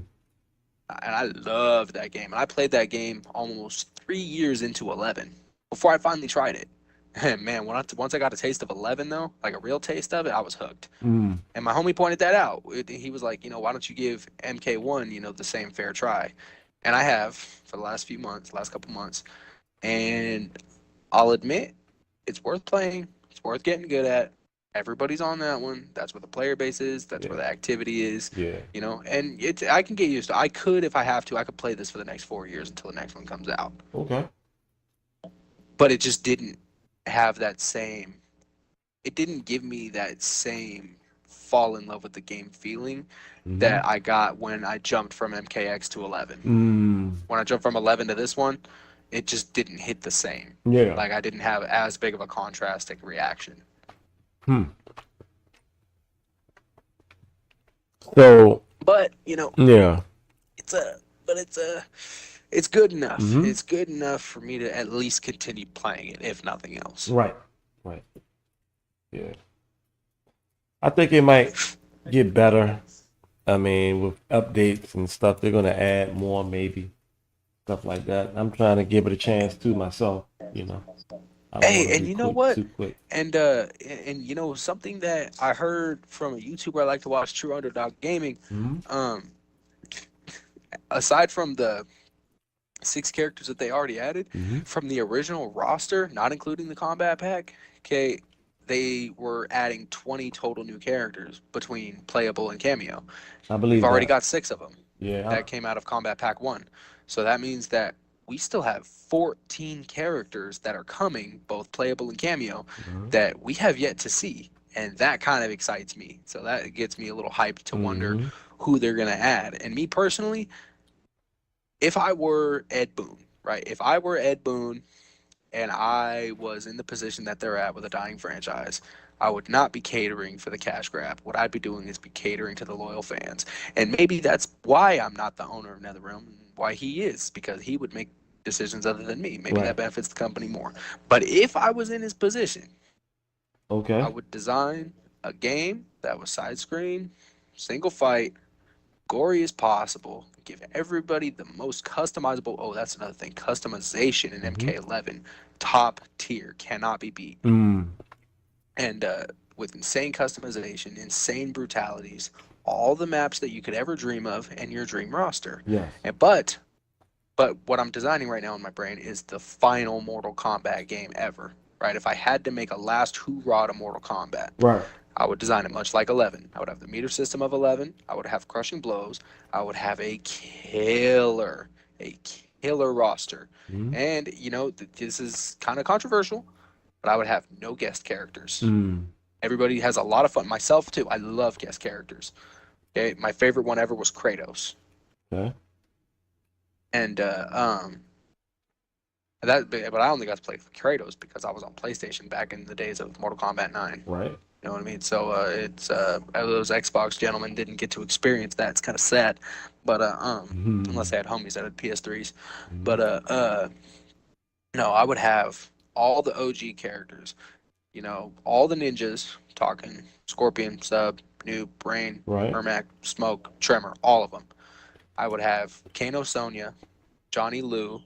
And I loved that game. And I played that game almost 3 years into 11 before I finally tried it. And man, once I got a taste of 11 though, like a real taste of it, I was hooked. And my homie pointed that out. He was like, why don't you give MK1, the same fair try? And I have for the last couple months. And I'll admit, it's worth playing. It's worth getting good at. Everybody's on that one. That's where the player base is. That's where the activity is. Yeah. And I can get used to it. I could, if I have to, I could play this for the next 4 years until the next one comes out. Okay. But it just didn't have that same, it didn't give me that same fall in love with the game feeling that I got when I jumped from MKX to 11. When I jumped from 11 to this one, it just didn't hit the same. Yeah. Like I didn't have as big of a contrasting reaction. So. But Yeah. it's good enough. It's good enough for me to at least continue playing it, if nothing else. Right. Yeah. I think it might get better. I mean, with updates and stuff, they're gonna add more, maybe stuff like that. I'm trying to give it a chance too myself. Hey, and you know what? Too quick. And something that I heard from a YouTuber I like to watch, True Underdog Gaming. Aside from the 6 characters that they already added from the original roster, not including the combat pack, okay, they were adding 20 total new characters between playable and cameo. I believe we've already got 6 of them. Yeah. That came out of Combat Pack 1. So that means that we still have 14 characters that are coming, both playable and cameo, that we have yet to see. And that kind of excites me. So that gets me a little hyped to wonder who they're going to add. And me personally, if I were Ed Boon, right? If I were Ed Boon and I was in the position that they're at with a dying franchise, I would not be catering for the cash grab. What I'd be doing is be catering to the loyal fans. And maybe that's why I'm not the owner of NetherRealm, and why he is, because he would make decisions other than me. Maybe that benefits the company more. But if I was in his position, I would design a game that was side screen, single fight, gory as possible, give everybody the most customizable, that's another thing, customization in MK11, top tier, cannot be beat. And with insane customization, insane brutalities, all the maps that you could ever dream of, and your dream roster. Yeah. But But what I'm designing right now in my brain is the final Mortal Kombat game ever, right? If I had to make a last hoorah to Mortal Kombat, Right. I would design it much like 11. I would have the meter system of 11. I would have crushing blows. I would have a killer roster. Mm-hmm. And, you know, this is kind of controversial, but I would have no guest characters. Mm. Everybody has a lot of fun. Myself, too. I love guest characters. Okay, my favorite one ever was Kratos. Okay. And, but I only got to play Kratos because I was on PlayStation back in the days of Mortal Kombat 9. Right. You know what I mean? So it's those Xbox gentlemen didn't get to experience that. It's kind of sad, but unless they had homies that had PS3s. But no, I would have all the OG characters. You know, all the ninjas. Talking Scorpion, Sub, Noob, Brain, Right. Ermac, Smoke, Tremor, all of them. I would have Kano, Sonya, Johnny Liu,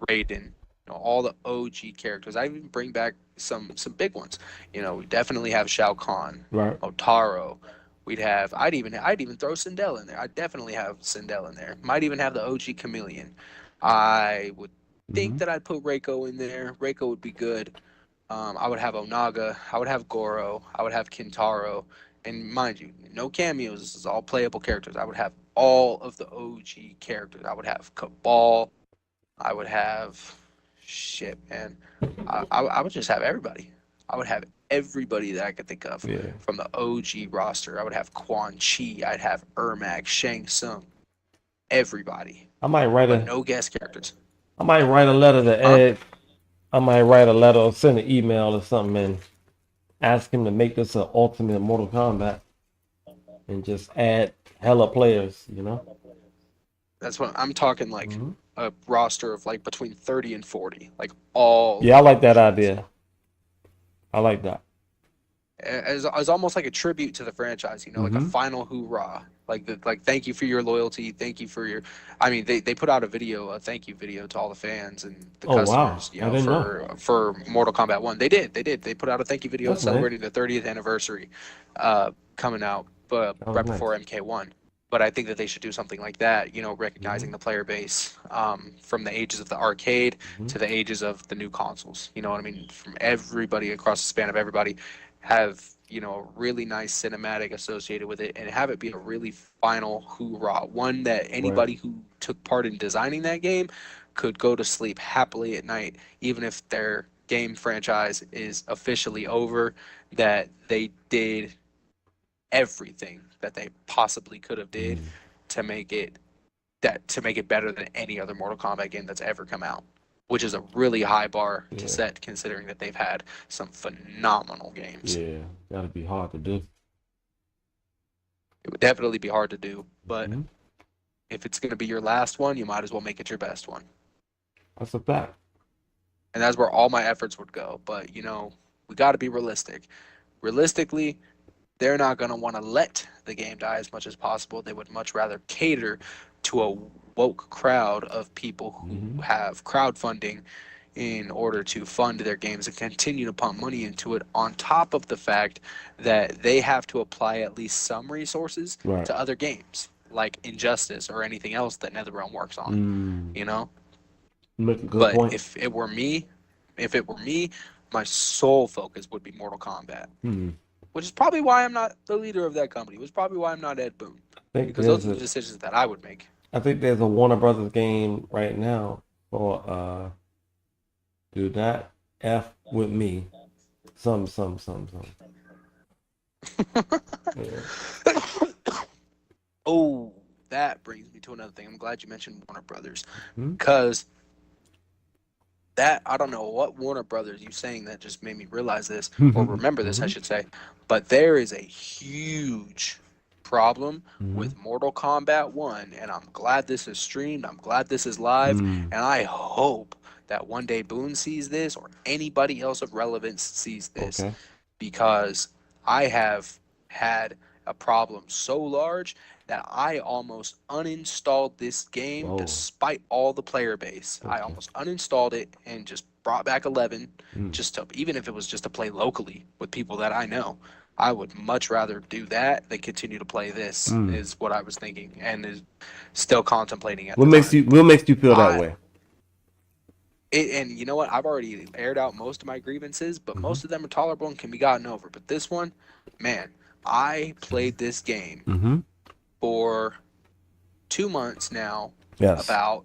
Raiden. You know, all the OG characters. I even bring back some big ones. You know, we definitely have Shao Kahn, Right. Otaro. I'd even throw Sindel in there. I'd definitely have Sindel in there. Might even have the OG Chameleon. I would think that I'd put Reiko in there. Reiko would be good. I would have Onaga. I would have Goro. I would have Kintaro. And mind you, no cameos. This is all playable characters. I would have all of the OG characters. I would have Cabal. I would have shit, man. I would just have everybody. I would have everybody that I could think of from the OG roster. I would have Quan Chi. I'd have Ermac, Shang Tsung. Everybody. I might write But no guest characters. I might write a letter to Ed. I might write a letter or send an email or something and ask him to make this an ultimate Mortal Kombat and just add hella players, you know? That's what I'm talking, like a roster of like between 30 and 40. Like all. Yeah, I like that idea. I like that. As almost like a tribute to the franchise, you know, like a final hoorah. Like thank you for your loyalty, thank you for your. I mean, they put out a thank you video to all the fans and the customers, you know, for Mortal Kombat 1. They did. They put out a thank you video celebrating the 30th anniversary, coming out, right before MK1. But I think that they should do something like that, you know, recognizing the player base from the ages of the arcade to the ages of the new consoles. You know what I mean? From everybody across the span of everybody have, you know, a really nice cinematic associated with it and have it be a really final hoorah. One that anybody who took part in designing that game could go to sleep happily at night, even if their game franchise is officially over, that they did everything that they possibly could have did to make it better than any other Mortal Kombat game that's ever come out, which is a really high bar to set considering that they've had some phenomenal games. Yeah, that'd be hard to do. It would definitely be hard to do, but if it's going to be your last one, you might as well make it your best one. That's a fact. And that's where all my efforts would go. But, you know, we got to be realistic. Realistically, they're not going to want to let the game die as much as possible. They would much rather cater to a woke crowd of people who have crowdfunding in order to fund their games and continue to pump money into it, on top of the fact that they have to apply at least some resources to other games, like Injustice or anything else that NetherRealm works on, you know? Make a good But point. if it were me, my sole focus would be Mortal Kombat. Which is probably why I'm not the leader of that company. Which is probably why I'm not Ed Boon. Because those are the decisions that I would make. I think there's a Warner Brothers game right now for Do Not F With Me. Some. Oh, that brings me to another thing. I'm glad you mentioned Warner Brothers. Because that, I don't know what Warner Brothers you saying that just made me realize this, or remember this, I should say. But there is a huge problem with Mortal Kombat 1, and I'm glad this is streamed. I'm glad this is live, and I hope that one day Boone sees this or anybody else of relevance sees this, because I have had a problem so large that I almost uninstalled this game despite all the player base. I almost uninstalled it and just brought back 11 just to, even if it was just to play locally with people that I know. I would much rather do that than continue to play this. Is what I was thinking, and is still contemplating at What the makes time. you feel that way? And you know what? I've already aired out most of my grievances, but most of them are tolerable and can be gotten over. But this one, man, I played this game for 2 months now, Yes. about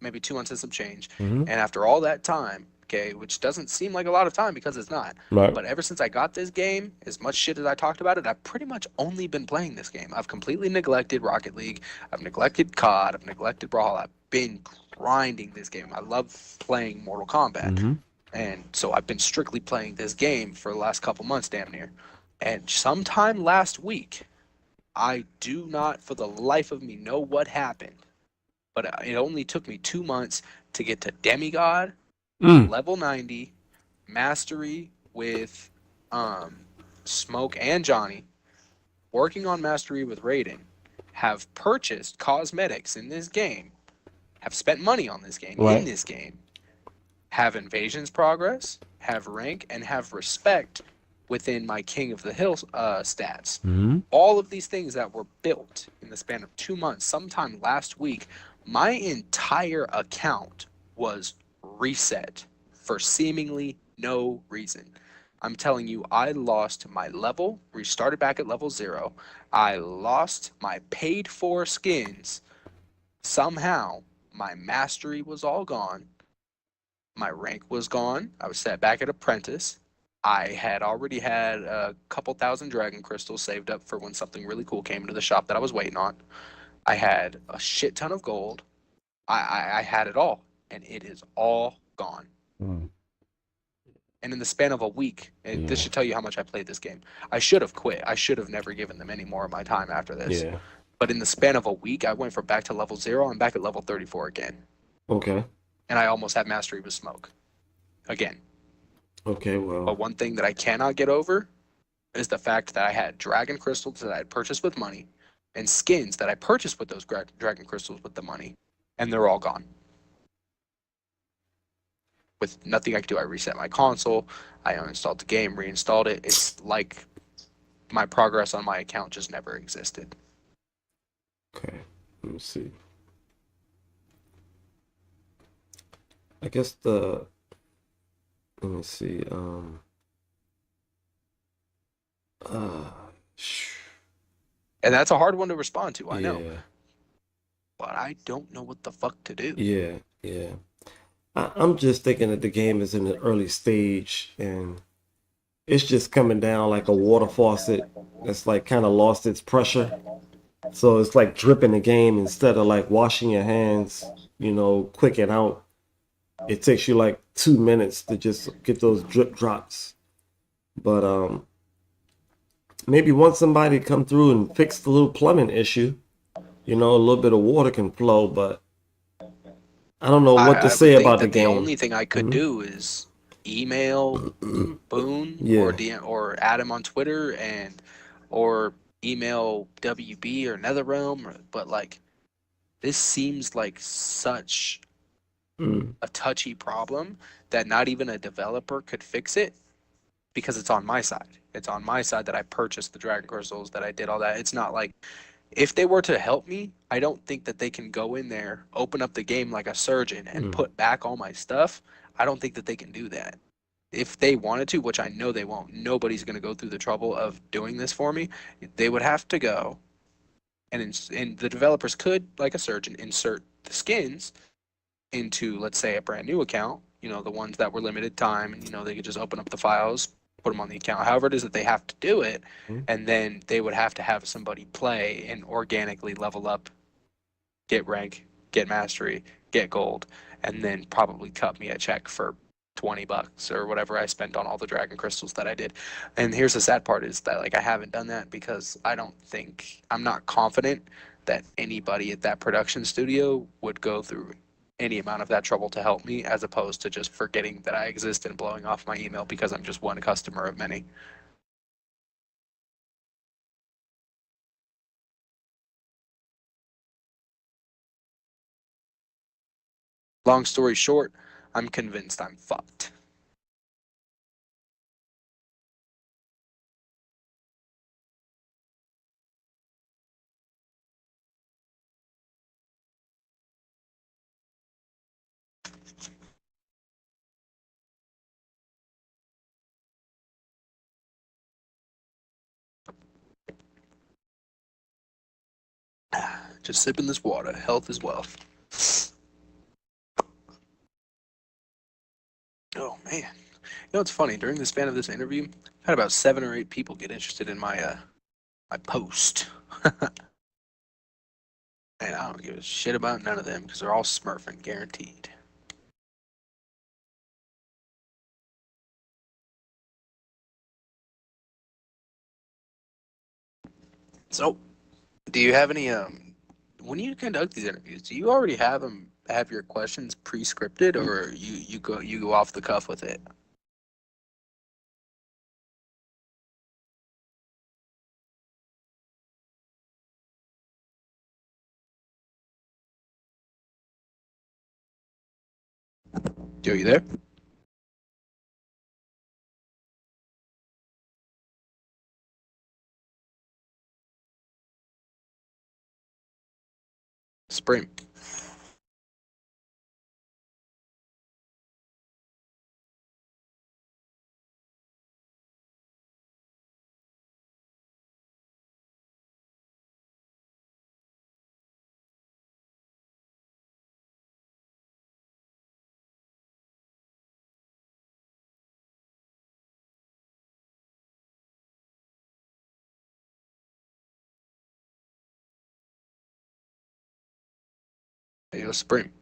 maybe 2 months and some change. Mhm. And after all that time, okay, which doesn't seem like a lot of time because it's not. Right. But ever since I got this game, as much shit as I talked about it, I've pretty much only been playing this game. I've completely neglected Rocket League. I've neglected COD. I've neglected Brawl. I've been grinding this game. I love playing Mortal Kombat. And so I've been strictly playing this game for the last couple months, damn near. And sometime last week, I do not for the life of me know what happened, but it only took me 2 months to get to Demigod, level 90, mastery with Smoke and Johnny, working on mastery with Raiden, have purchased cosmetics in this game, have spent money on this game, Right. in this game, have invasions progress, have rank, and have respect within my King of the Hill stats. All of these things that were built in the span of 2 months, sometime last week, my entire account was reset for seemingly no reason. I'm telling you, I lost my level, restarted back at level 0. I lost my paid for skins. Somehow, my mastery was all gone. My rank was gone. I was set back at apprentice. I had already had a couple thousand dragon crystals saved up for when something really cool came into the shop that I was waiting on. I had a shit ton of gold. I had it all, and it is all gone. And in the span of a week, and this should tell you how much I played this game. I should have quit. I should have never given them any more of my time after this. Yeah. But in the span of a week, I went from back to level 0 and back at level 34 again. Okay. And I almost had mastery with Smoke. Again. Okay, well. But one thing that I cannot get over is the fact that I had dragon crystals that I had purchased with money and skins that I purchased with those dragon crystals with the money, and they're all gone. With nothing I could do, I reset my console, I uninstalled the game, reinstalled it. It's like my progress on my account just never existed. Okay, let me see. I guess let me see, And that's a hard one to respond to, I know. yeah, But I don't know what the fuck to do. yeah. I'm just thinking that the game is in the early stage and it's just coming down like a water faucet that's like kind of lost its pressure. So it's like dripping the game instead of like washing your hands, quick and out. It takes you like 2 minutes to just get those drip drops. But maybe once somebody come through and fix the little plumbing issue, a little bit of water can flow, but I don't know what to say about the game. The only thing I could do is email Boone or DM or add him on Twitter or email WB or NetherRealm, but like this seems like such a touchy problem that not even a developer could fix it because it's on my side. It's on my side that I purchased the dragon crystals, that I did all that. It's not like if they were to help me, I don't think that they can go in there, open up the game like a surgeon and put back all my stuff. I don't think that they can do that. If they wanted to, which I know they won't, nobody's going to go through the trouble of doing this for me. They would have to go, and the developers could, like a surgeon, insert the skins into, let's say, a brand new account, the ones that were limited time, and, they could just open up the files, put them on the account, however it is that they have to do it, and then they would have to have somebody play and organically level up, get rank, get mastery, get gold, and then probably cut me a check for $20 or whatever I spent on all the dragon crystals that I did. And here's the sad part is that like I haven't done that because I'm not confident that anybody at that production studio would go through any amount of that trouble to help me, as opposed to just forgetting that I exist and blowing off my email because I'm just one customer of many. Long story short, I'm convinced I'm fucked. Just sipping this water. Health is wealth. Oh man. You know what's funny? During the span of this interview, I had about 7 or 8 people get interested in my post. And I don't give a shit about none of them because they're all smurfing, guaranteed. So, do you have any when you conduct these interviews, do you already have your questions pre-scripted, or you go off the cuff with it? Are you there? Spring. Hey, yo, Spring.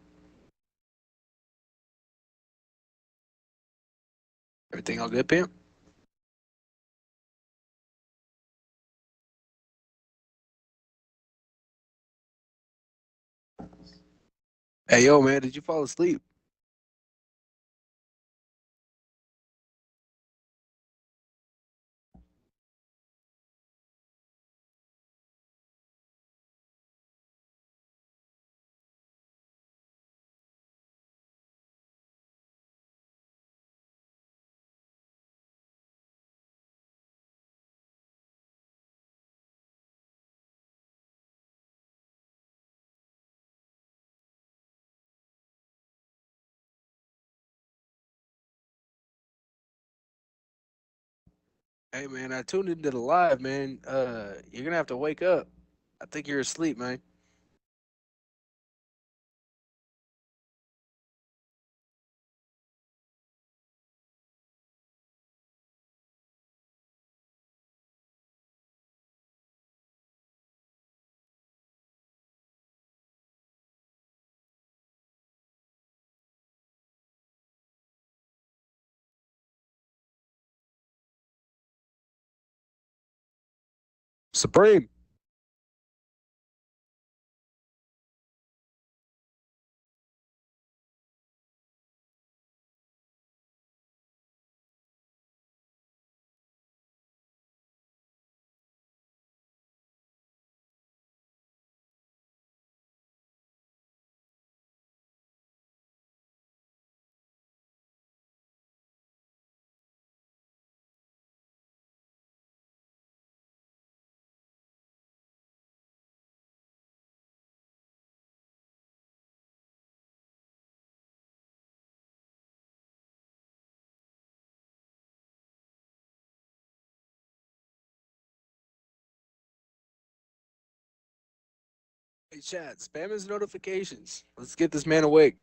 Everything all good, Pam? Hey, yo, man, did you fall asleep? Hey, man, I tuned into the live, man. You're gonna have to wake up. I think you're asleep, man. Supreme. Hey, chat, spam his notifications. Let's get this man awake.